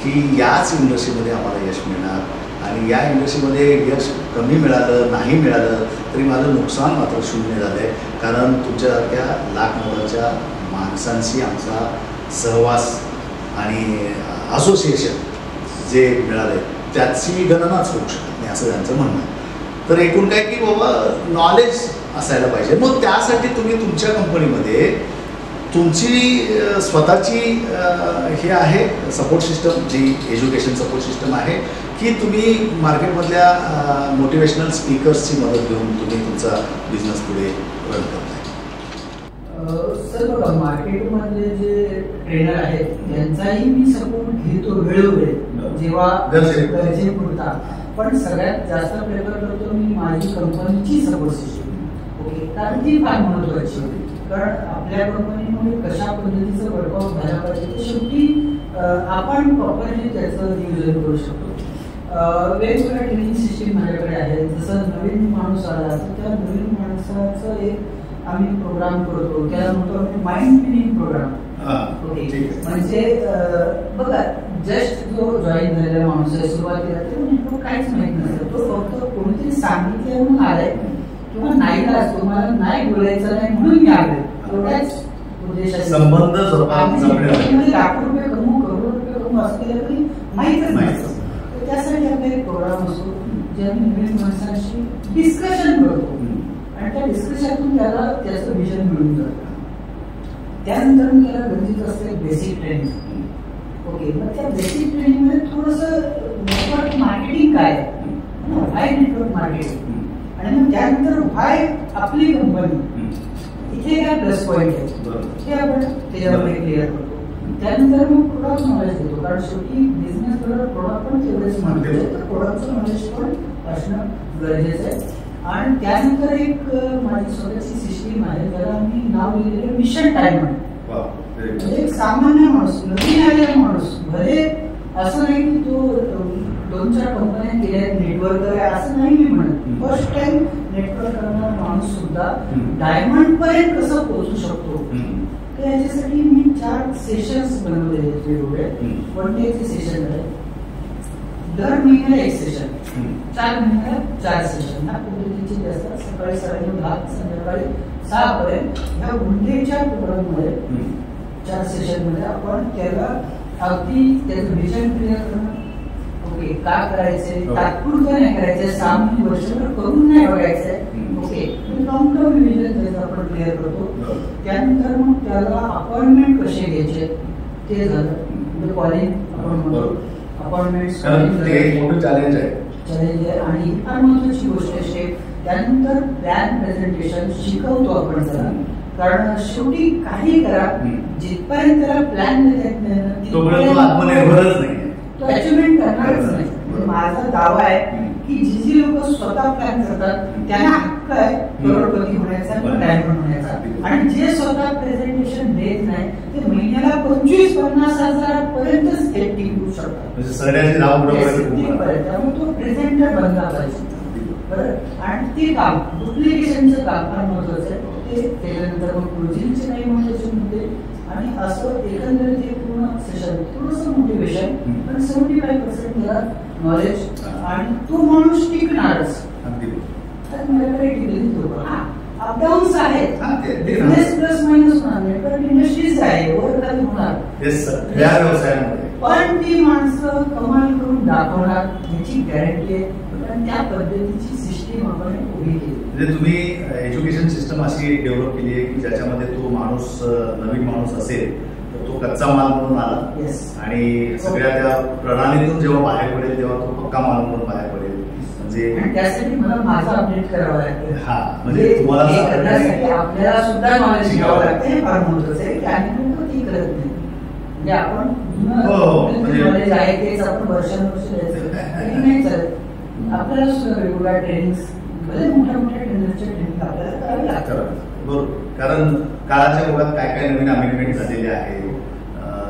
की याच इंडस्ट्रीमध्ये आम्हाला यश मिळणार, आणि या इंडस्ट्रीमध्ये यश कमी मिळालं नाही मिळालं तरी माझं नुकसान मात्र 0 झालं आहे. कारण तुमच्यासारख्या लाखमोलाच्या माणसांशी आमचा सहवास आणि असोसिएशन जे मिळालं त्याची गणनाच होऊ शकत नाही असं त्यांचं म्हणणं आहे. तर एकूण काय की बाबा नॉलेज असायला पाहिजे. मग त्यासाठी तुम्ही तुमच्या कंपनीमध्ये तुमची स्वतःची हे आहे सपोर्ट सिस्टम, जी एज्युकेशन सपोर्ट सिस्टम आहे, की तुम्ही मार्केटमधल्या मोटिवेशनल स्पीकर्सची मदत घेऊन तुम्ही तुमचा बिझनेस पुढे रन करताय? सर बघा, मार्केटमधले जे ट्रेनर आहेत त्यांचाही मी सपोर्ट घेतो वेळोवेळी जेव्हा गरजेपुरता, पण सगळ्यात जास्त प्रेफर करतो मी माझी कंपनीची सपोर्ट सिस्टम. ओके, कारण ती फार महत्वाची होती. कारण आपल्या कंपनीमध्ये कशा पद्धतीचं वर्कआउट झालं पाहिजे ते शेवटी आपण प्रॉपरली त्याचं नियोजन करू शकतो. वेगवेगळ्या ट्रेनिंग सिस्टीम माझ्याकडे आहेत. जसं नवीन माणूस आला तर त्या नवीन माणसाचं एक आम्ही प्रोग्राम करतो, त्याला म्हणतो आम्ही माइंड ट्रेनिंग प्रोग्राम. ओके, म्हणजे बघा जस्ट जो जॉईन झालेला माणूस आहे सुरुवातीला तो काहीच माहित नसतं, तो फक्त कोणीतरी सांगितलं म्हणून आलाय किंवा नाही का तुम्हाला नाही बोलायचं नाही म्हणून मी आलोय, एवढ्याच उद्देशाने संबंध लाखो रुपये कमवू करोड रुपये कमवू असलेल्या तरी माहीतच नसतं. त्यासाठी आपला एक प्रोग्राम असतो जे आम्ही नवीन माणसांशी डिस्कशन करतो आणि त्या डिस्कशनतून त्याला त्याचं विजन मिळून जातं. त्यानंतर त्याला गरजेचं असतं बेसिक ट्रेनिंग. ओके, मग त्या बेसिक ट्रेनिंगमध्ये थोडंसं नेटवर्क मार्केटिंग काय आहे, नेटवर्क मार्केटिंग, आणि मग त्यानंतर व्हाय आपली कंपनी, इथे काय प्लस पॉईंट आहे ते आपण त्याच्यावर क्लिअर करतो. त्यानंतर मग प्रोडक्ट नॉलेज देतो, कारण शेवटी बिझनेस बरोबर प्रोडक्ट पण तेवढेच म्हणतो, तर प्रोडक्टचं नॉलेज पण असणं गरजेचं आहे. आणि त्यानंतर एक माझी स्वतःची सिस्टीम आहे ज्याला मी नाव दिलेलं मिशन डायमंड. म्हणजे एक सामान्य माणूस, नवीन आलेला माणूस, भले असं नाही की तो 2-4 कंपन्या केल्या आहेत नेटवर्क आहे असं नाही मी म्हणत. फर्स्ट टाइम नेटवर्क करणारा माणूस सुद्धा डायमंड पर्यंत कसं पोहोचू शकतो तर याच्यासाठी मी 4 सेशन्स बनवले आहेत. 1 डेचे सेशन आहे, दर महिन्याला 1 सेशन, 4 महिन्याला 4 सेशन. ह्या पद्धतीचे असतात. सकाळी 9:30 संध्याकाळी 6 पर्यंत ह्या गुंठेच्या प्रोग्राममध्ये 4 सेशन मध्ये आपण त्याला अगदी त्याचं विजन क्लिअर करणं, ओके का करायचंय, तात्पुरतं नाही करायचंय, 6 महिने वर्षभर करून नाही बघायचंय, ओके लॉंग टर्म विजन त्याचं आपण क्लिअर करतो. त्यानंतर मग त्याला अपॉइंटमेंट कसे घ्यायचे ते झालं. म्हणजे कॉलिंग आपण म्हणतो अपॉइंटमेंट्स मोठं चॅलेंज आहे आणि फार महत्वाची गोष्ट आहे. त्यानंतर प्लॅन प्रेझेंटेशन शिकवतो आपण त्याला, कारण शेवटी काही करा जिथपर्यंत त्याला प्लॅन आत्मनिर्भरच नाही तो अचिव्हमेंट करणारच नाही. माझा दावा आहे की जी लोक स्वतः प्लॅन करतात त्यांना हक्क आहे करोडपती होण्याचा किंवा डायमंड होण्याचा, आणि जे स्वतः प्रेझेंटेशन देत नाही ते महिन्याला 25-50 हजारापर्यंतच ते टिकू शकतात. त्यामुळे तो प्रेझेंटर बनला पाहिजे. आणि ते काम डुप्लिकेशनचं काम फार महत्वाचं आहे. ते केल्यानंतर मग क्लोजिंगचे काही महत्वाचे मुद्दे आणि असं एकंदरीत हे पूर्ण सेशन थोडंसं मोटिवेशन, पण 75% त्याला नॉलेज आणि तो माणूस टिकणारच. माझ्याकडे टिकले अपडाऊन्स आहेत, बिझनेस प्लस मायनस होणार, पण इंडस्ट्रीज आहे वर खाली होणार, पण ती माणसं कमाल करून दाखवणार याची गॅरंटी आहे. त्या पद्धतीची सिस्टीम आपण उभी केली. म्हणजे तुम्ही एज्युकेशन सिस्टम अशी डेव्हलप केली आहे की ज्याच्यामध्ये तो माणूस नवीन माणूस असेल तर तो कच्चा माल म्हणून आला आणि सगळ्या त्या प्रणालीतून जेव्हा बाहेर पडेल तेव्हा तो पक्का माल म्हणून बाहेर पडेल. म्हणजे त्यासाठी मला माझं अपडेट करावं लागतं. हा म्हणजे तुम्हाला करण्यासाठी आपल्याला सुद्धा नॉलेज घ्यावं लागतं. हे फार महत्वाचं आहे की आणि ती करत नाही. म्हणजे आपण नॉलेज आहे तेच आपण वर्षानुवर्ष द्यायचं नाही चालत. आपल्याला सुद्धा वेगवेगळ्या ट्रेनिंग भले मोठ्या ट्रेनरच्या ट्रेनिंग आपल्याला करावी लागतात. बरोबर, कारण काळाच्या ओघात काय काय नवीन अमेंडमेंट झालेले आहे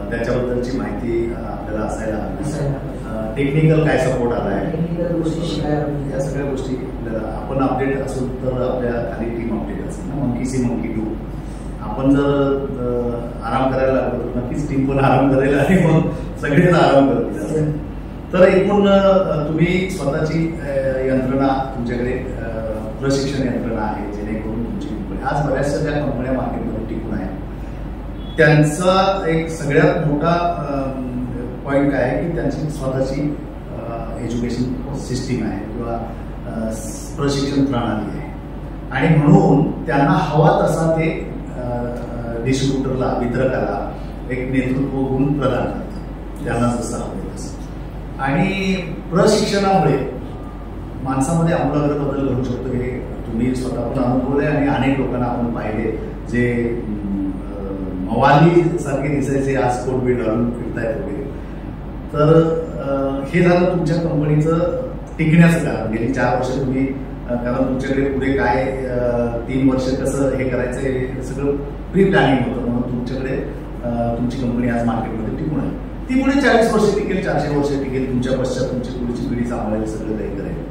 त्याच्याबद्दलची माहिती आपल्याला असायला हवी. टेक्निकल काय सपोर्ट आलाय, टेक्निकल गोष्टी शिकायला, या सगळ्या गोष्टी आपण अपडेट असू तर आपल्या खाली टीम अपडेट असेल ना. Monkey C monkey do. आपण जर आराम करायला लागलो तर नक्कीच टीम पण आराम करेल आणि मग सगळेच आराम करतील. तर एकूण तुम्ही स्वतःची यंत्रणा, तुमच्याकडे प्रशिक्षण यंत्रणा आहे जेणेकरून तुमची कंपनी आज बऱ्याचशा ज्या कंपन्या मार्केटमध्ये टिकून आहेत त्यांचा एक सगळ्यात मोठा पॉईंट काय आहे की त्यांची स्वतःची एज्युकेशन सिस्टीम आहे किंवा प्रशिक्षण प्रणाली आहे आणि म्हणून त्यांना हवा तसा ते डिस्ट्रीब्युटरला, वितरकाला एक नेतृत्व गुण प्रदान करतात त्यांना जसं हवं तसं. आणि प्रशिक्षणामुळे माणसामध्ये आमूलाग्र बदल घडू शकतो. हे तुम्ही स्वतः पण अनुभवले आणि अनेक लोकांना आपण पाहिले जे मवाली सारखे दिसायचे आज कोट बीट घालून फिरतायत वगैरे. तर हे झालं तुमच्या कंपनीचं टिकण्याचं कारण. गेली 4 वर्ष तुम्ही, कारण तुमच्याकडे पुढे काय 3 वर्ष कसं हे करायचं हे सगळं प्री प्लॅनिंग होतं, म्हणून तुमच्याकडे तुमची कंपनी आज मार्केटमध्ये टिकून आहे. ती पुढे 40 वर्ष टिकेल, 400 वर्ष टिकेल, तुमच्या पश्चात तुमची पुढची पिढी सांभाळेल, सगळं काही करेल.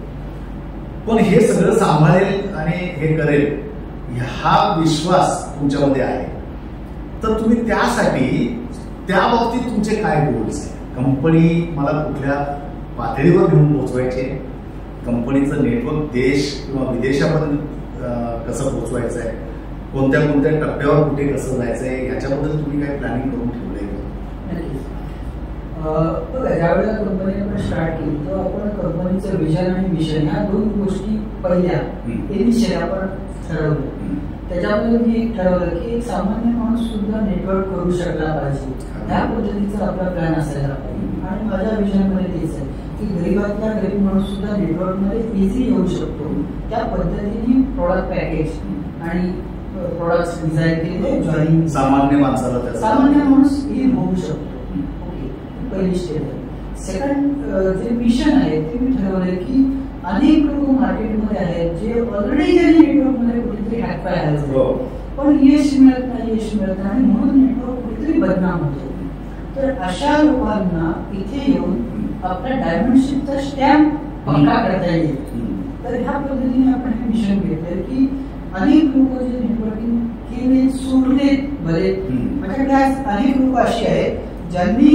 पण हे सगळं सांभाळेल आणि हे करेल हा विश्वास तुमच्यामध्ये आहे. तर तुम्ही त्यासाठी त्या बाबतीत तुमचे काय गोल्स आहे? कंपनी मला कुठल्या पातळीवर घेऊन पोहोचवायचे, कंपनीचं नेटवर्क देश किंवा विदेशापर्यंत कसं पोहोचवायचं आहे, कोणत्या कोणत्या टप्प्यावर कुठे कसं जायचं आहे, याच्याबद्दल तुम्ही काय प्लॅनिंग करून ठेवलंय का? बघा, ज्यावेळेला कंपनी आपण स्टार्ट केली तेव्हा आपण कंपनीचं विजन आणि मिशन ह्या 2 गोष्टी पहिल्या. हे विषय आपण ठरवलं. त्याच्यामध्ये मी ठरवलं की एक सामान्य माणूस सुद्धा नेटवर्क करू शकला पाहिजे. ह्या पद्धतीचा आपला प्लॅन असायला पाहिजे. आणि माझ्या विजनमध्ये तेच आहे की गरीबातला गरीब माणूस सुद्धा नेटवर्कमध्ये इझी येऊ शकतो. त्या पद्धतीने प्रॉडक्ट पॅकेज आणि प्रॉडक्ट डिझाईन केले जॉईनिंग सामान्य माणसाला, सामान्य माणूस हे होऊ शकतो. पहिली स्टेप. सेकंड जे मिशन आहे ते मी ठरवलंय की अनेक लोक मार्केटमध्ये आहेत जे ऑलरेडी त्यांनी नेटवर्कमध्ये कुठेतरी हॅकपाय आले, पण यश मिळत नाही आणि म्हणून नेटवर्क कुठेतरी बदनाम होतो. तर अशा लोकांना इथे येऊन आपल्या डायमंडशिपचा स्टॅम्प पक्का करता येईल. तर ह्या पद्धतीने आपण हे मिशन घेतलं की अनेक लोक जे नेटवर्किंग केले सोडले बरे. माझ्याकडे आज अनेक लोक अशी आहेत ज्यांनी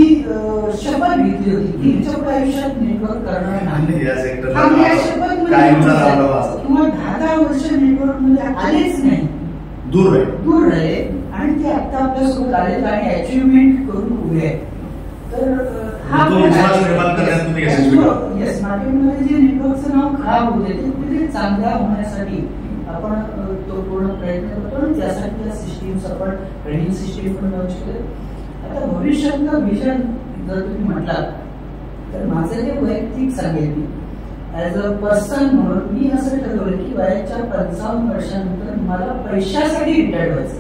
शपथ घेतली होती की ह्याच्या आयुष्यात नेटवर्क करणार नाही किंवा 10 वर्ष नेटवर्क मध्ये आलेच नाही, दूर राहिले आणि ते आता आपल्यासोबत आलेत आणि अचिव्हमेंट करून उभे आहेत. तर हा येस, मार्केटमध्ये जे नेटवर्कचं नाव खराब होते ते चांगल्या होण्यासाठी आपण तो पूर्ण प्रयत्न करतो आणि त्यासाठी त्या सिस्टीम्स आपण ट्रेनिंग सिस्टीम पण लॉन्च केले. आता भविष्यातलं विजन जर तुम्ही म्हटलात तर माझं जे वैयक्तिक सांगेल मी ॲज अ पर्सन म्हणून मी असं ठरवलं की वयाच्या 55 वर्षानंतर मला पैशासाठी रिटायर्ड व्हायचं.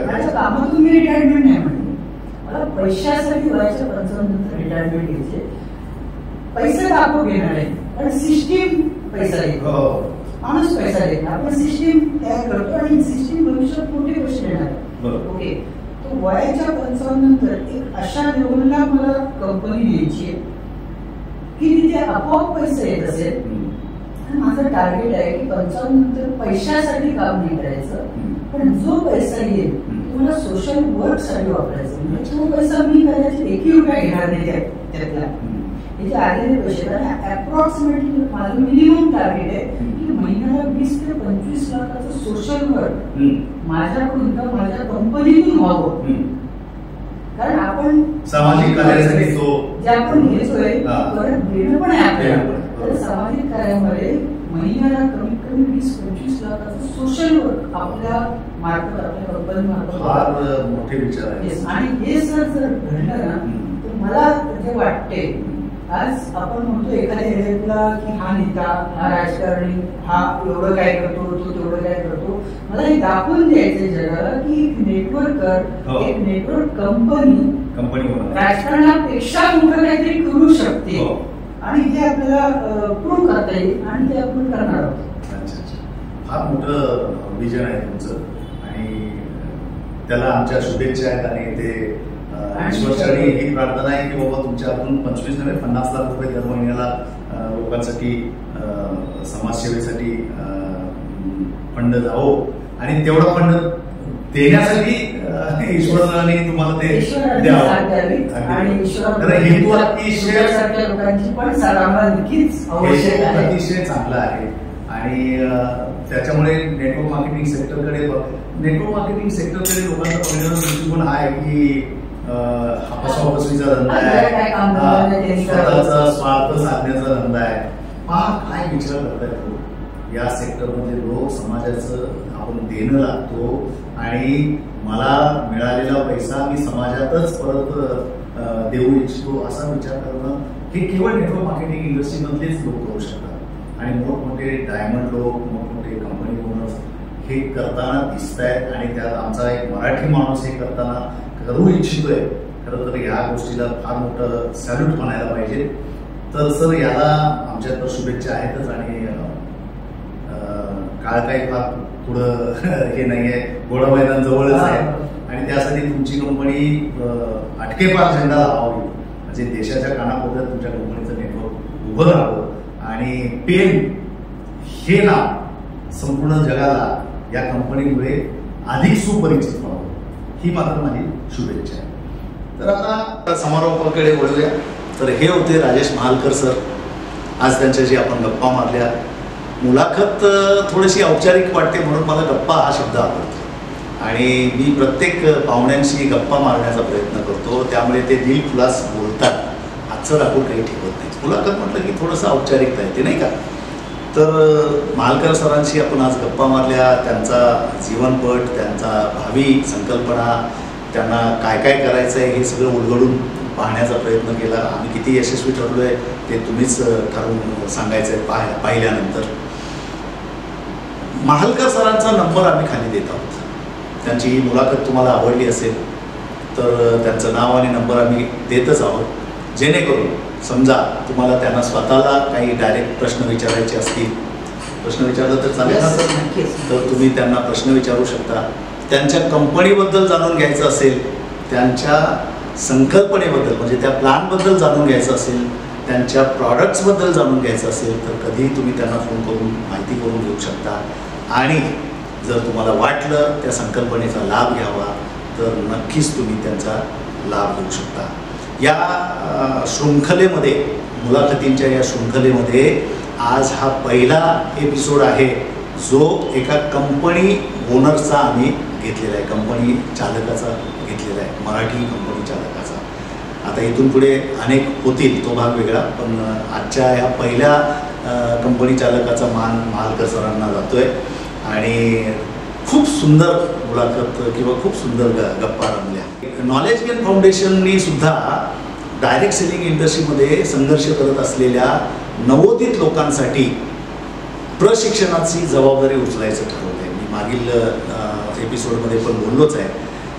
माझ्या कामातून मी रिटायरमेंट नाही म्हणते, मला पैशासाठी वयाच्या 55 नंतर रिटायरमेंट घ्यायचे. पैसे दाखव घेणार आहे कारण सिस्टीम पैसा देतो, माणूस पैसा देतो, आपण सिस्टीम तयार करतो आणि सिस्टीम भविष्यात मोठे पैसे देणार आहे. ओके, तो वयाच्या 55 नंतर एक अशा लेवलला मला कंपनी द्यायची आहे की तिथे आपोआप पैसे येत असेल. आणि माझं टार्गेट आहे की 55 नंतर पैशासाठी काम नाही करायचं, पण जो पैसा येईल तो मला सोशल वर्क साठी वापरायचा. म्हणजे तो पैसा मी कदाचित 1 रुपया घेणार नाही त्यातला, हे जे आलेले पैसे. अप्रॉक्सिमेटली माझं मिनिमम टार्गेट आहे की महिन्याला 20 ते 25 लाखाचं सोशल वर्क माझ्याकडून किंवा माझ्या कंपनीतून व्हावं. कारण आपण सामाजिक कार्यासाठी जे आपण घेतोय परत देणं पण आहे आपल्याला. तर सामाजिक कार्यामध्ये महिन्याला कमीत कमी 20-25 लाखाचं सोशल वर्क आपल्या मार्फत, आपल्या कंपनी मार्फत फार मोठे विचार आहेत. आणि हे जर घडलं ना तर मला जे वाटते, आज आपण म्हणतो एखाद्या एरियातला की हा नेता, हा राजकारणी, हा एवढं काय करतो, तो तेवढं काय करतो. मला हे दाखवून द्यायचंय जगाला की एक नेटवर्कर, एक नेटवर्क कंपनी राजकारणापेक्षा मोठं काहीतरी करू शकते आणि हे आपल्याला प्रूव्ह करता येईल आणि ते आपण करणार आहोत. फार मोठं विजन आहे तुमचं आणि त्याला आमच्या शुभेच्छा आहेत. आणि ते ईश्वरचरणी ही प्रार्थना आहे की बाबा तुमच्या हातून 25 नव्हे 50 लाख रुपये दर महिन्याला लोकांसाठी समाजसेवेसाठी फंड जावो आणि तेवढा फंड देण्यासाठी ईश्वराने तुम्हाला ते द्यावं. हेतू अतिशय चांगला आहे आणि त्याच्यामुळे नेटवर्क मार्केटिंग सेक्टरकडे लोकांचा परिणाम दृष्टिकोन आहे की हा फसवाफसवीचा धंदा आहे, स्वतःचा स्वार्थ साधण्याचा धंदा आहे. काय विचार करताय या सेक्टरमध्ये लोक समाजाचं आपण देणं लागतो आणि मला मिळालेला पैसा मी समाजातच परत देऊ इच्छितो असा विचार करणं हे केवळ नेटवर्क मार्केटिंग इंडस्ट्रीमधलेच लोक करू शकतात. आणि मोठमोठे डायमंड लोक, मोठमोठे कंपनी ओनर्स हे करताना दिसत आहेत आणि त्यात आमचा एक मराठी माणूस हे करताना करू इच्छितोय. खरं तर या गोष्टीला फार मोठं सॅल्यूट म्हणायला पाहिजे. तर सर याला आमच्या तर शुभेच्छा आहेतच आणि काळ काही फार पुढं हे नाहीये, घोडा मैदान जवळच आहे आणि त्यासाठी तुमची कंपनी अटकेपार झेंडा लावावी म्हणजे देशाच्या कानाकोपऱ्यात तुमच्या कंपनीचं नेटवर्क उभं राहावं आणि पेन हे नाव संपूर्ण जगाला या कंपनीमुळे अधिक सुपरिचित व्हावं ही मात्र माझी शुभेच्छा आहे. तर आता समारोपाकडे वळूया. तर हे होते राजेश महालकर सर. आज त्यांच्याशी आपण गप्पा मारल्या. मुलाखत थोडीशी औपचारिक वाटते म्हणून मला गप्पा हा शब्द आवडतो आणि मी प्रत्येक पाहुण्यांशी गप्पा मारण्याचा प्रयत्न करतो. त्यामुळे ते दिलखुलास बोलतात, हातचं राखून काही ठेवत नाही. मुलाखत म्हटलं की थोडंसं औपचारिकता येते नाही का. तर महालकर सरांशी आपण आज गप्पा मारल्या. त्यांचा जीवनपट, त्यांचा भावी संकल्पना, त्यांना काय काय करायचं आहे हे सगळं उलगडून पाहण्याचा प्रयत्न केला. आम्ही किती यशस्वी ठरलो आहे ते तुम्हीच ठरवून सांगायचं आहे पाहिल्यानंतर. महालकर सरांचा नंबर आम्ही खाली देत आहोत. त्यांची ही मुलाखत तुम्हाला आवडली असेल तर त्यांचं नाव आणि नंबर आम्ही देतच आहोत. जेणेकरून समजा तुम्हाला त्यांना स्वतःला काही डायरेक्ट प्रश्न विचारायचे असतील, प्रश्न विचारला तर चालेल ना सर? तर तुम्ही त्यांना प्रश्न विचारू शकता. त्यांच्या कंपनीबद्दल जाणून घ्यायचं असेल, त्यांच्या संकल्पनेबद्दल म्हणजे त्या प्लॅनबद्दल जाणून घ्यायचं असेल, त्यांच्या प्रॉडक्ट्सबद्दल जाणून घ्यायचं असेल तर कधीही तुम्ही त्यांना फोन करून माहिती करून घेऊ शकता. आणि जर तुम्हाला वाटलं त्या संकल्पनेचा लाभ घ्यावा तर नक्कीच तुम्ही त्यांचा लाभ घेऊ शकता. या शृंखलेमध्ये, मुलाखतींच्या या शृंखलेमध्ये आज हा पहिला एपिसोड आहे जो एका कंपनी ओनरचा आम्ही घेतलेला आहे, कंपनी चालकाचा घेतलेला आहे, मराठी कंपनी चालकाचा. आता इथून पुढे अनेक होतील, तो भाग वेगळा, पण आजच्या ह्या पहिल्या कंपनी चालकाचा मान महालकर सरांना जातो आहे. आणि खूप सुंदर मुलाखत किंवा खूप सुंदर गप्पा रंगल्या. नॉलेज गेन फाउंडेशननी सुद्धा डायरेक्ट सेलिंग इंडस्ट्रीमध्ये संघर्ष करत असलेल्या नवोदित लोकांसाठी प्रशिक्षणाची जबाबदारी उचलायचं ठरवलं आहे. मी मागील एपिसोडमध्ये पण बोललोच आहे,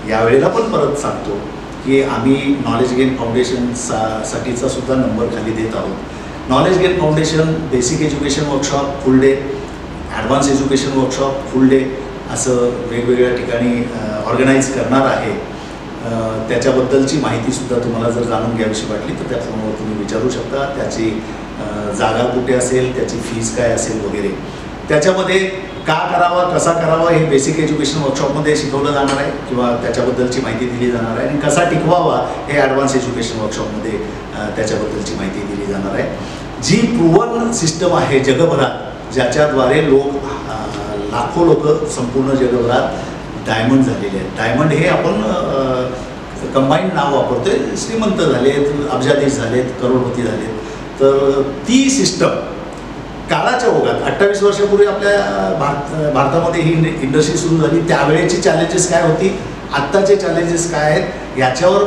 यावेळेला पण परत सांगतो की आम्ही नॉलेज गेन फाउंडेशनसाठीचा सुद्धा नंबर खाली देत आहोत. Knowledge gain foundation basic education workshop फुल डे, ॲडव्हान्स एज्युकेशन वर्कशॉप फुल डे असं वेगवेगळ्या ठिकाणी ऑर्गनाईज करणार आहे. त्याच्याबद्दलची माहितीसुद्धा तुम्हाला जर जाणून घ्यावीशी वाटली तर त्या फोनवर तुम्ही विचारू शकता. त्याची जागा कुठे असेल, त्याची फीज काय असेल वगैरे. त्याच्यामध्ये का करावा, कसा करावा हे बेसिक एज्युकेशन वर्कशॉपमध्ये शिकवलं जाणार आहे किंवा त्याच्याबद्दलची माहिती दिली जाणार आहे. आणि कसा टिकवावा हे ॲडव्हान्स एज्युकेशन वर्कशॉपमध्ये त्याच्याबद्दलची माहिती दिली जाणार आहे. जी प्रूव्हन सिस्टम आहे जगभरात, ज्याच्याद्वारे लाखो लोक संपूर्ण जगभरात डायमंड झालेले आहेत. डायमंड हे आपण कंबाईंड नाव वापरतोय. श्रीमंत झालेत, अब्जाधीश झालेत, करोडपती झालेत. तर ती सिस्टम काळाच्या ओघात 28 वर्षापूर्वी आपल्या भारतामध्ये ही इंडस्ट्री सुरू झाली. त्यावेळेची चॅलेंजेस काय होती, आत्ताचे चॅलेंजेस काय आहेत, याच्यावर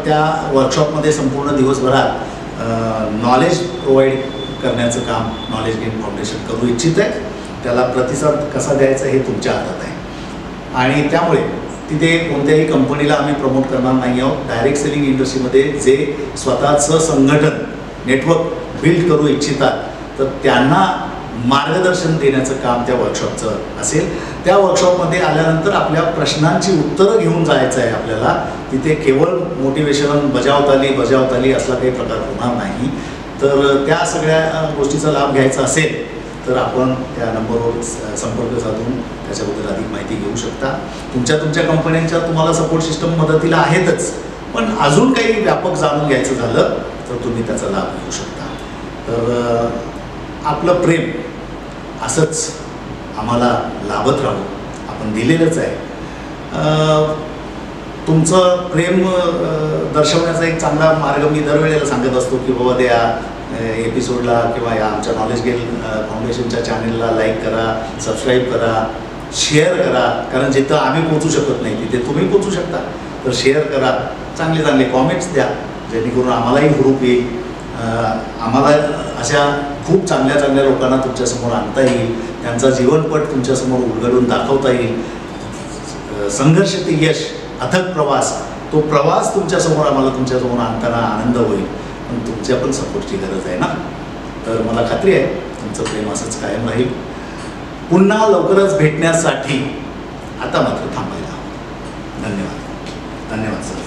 त्या वर्कशॉपमध्ये संपूर्ण दिवसभरात नॉलेज प्रोव्हाइड करण्याचं काम नॉलेज गेन फाउंडेशन करू इच्छित आहे. त्याला प्रतिसाद कसा द्यायचा हे तुमच्या हातात आहे. आणि त्यामुळे तिथे कोणत्याही कंपनीला आम्ही प्रमोट करणार नाही आहोत. डायरेक्ट सेलिंग इंडस्ट्रीमध्ये जे स्वतःचं संघटन नेटवर्क बिल्ड करू इच्छितात तर त्यांना मार्गदर्शन देण्याचं काम त्या वर्कशॉपचं असेल. त्या वर्कशॉपमध्ये आल्यानंतर आपल्या प्रश्नांची उत्तरं घेऊन जायचं आहे आपल्याला. तिथे केवळ मोटिवेशन बजावताली असला काही प्रकार होणार नाही. तर त्या सगळ्या गोष्टीचा लाभ घ्यायचा असेल तर आपण त्या नंबरवर संपर्क साधून त्याच्याबद्दल अधिक माहिती घेऊ शकता. तुमच्या कंपन्यांच्या तुम्हाला सपोर्ट सिस्टम मदतीला आहेतच, पण अजून काही व्यापक जाणून घ्यायचं झालं तर तुम्ही त्याचा लाभ घेऊ शकता. तर आपलं प्रेम असंच आम्हाला लाभत राहू, आपण दिलेलंच आहे. तुमचं प्रेम दर्शवण्याचा एक चांगला मार्ग मी दरवेळेला सांगत असतो की बाबा त्या एपिसोडला किंवा या आमच्या नॉलेज गेन फाउंडेशनच्या चॅनेलला लाईक करा, सबस्क्राईब करा, शेअर करा. कारण जिथं आम्ही पोचू शकत नाही तिथे तुम्ही पोचू शकता. तर शेअर करा, चांगले कॉमेंट्स द्या, जेणेकरून आम्हालाही हुरूप येईल. आम्हाला अशा खूप चांगल्या लोकांना तुमच्यासमोर आणता येईल, त्यांचा जीवनपट तुमच्यासमोर उलगडून दाखवता येईल. संघर्ष ते यश, अथक प्रवास, तो प्रवास तुमच्यासमोर आणताना आनंद होईल. पण तुमच्या पण सपोर्टची गरज आहे ना. तर मला खात्री आहे तुमचं प्रेम असंच कायम राहील. पुन्हा लवकरच भेटण्यासाठी आता मात्र थांबायला. धन्यवाद सर.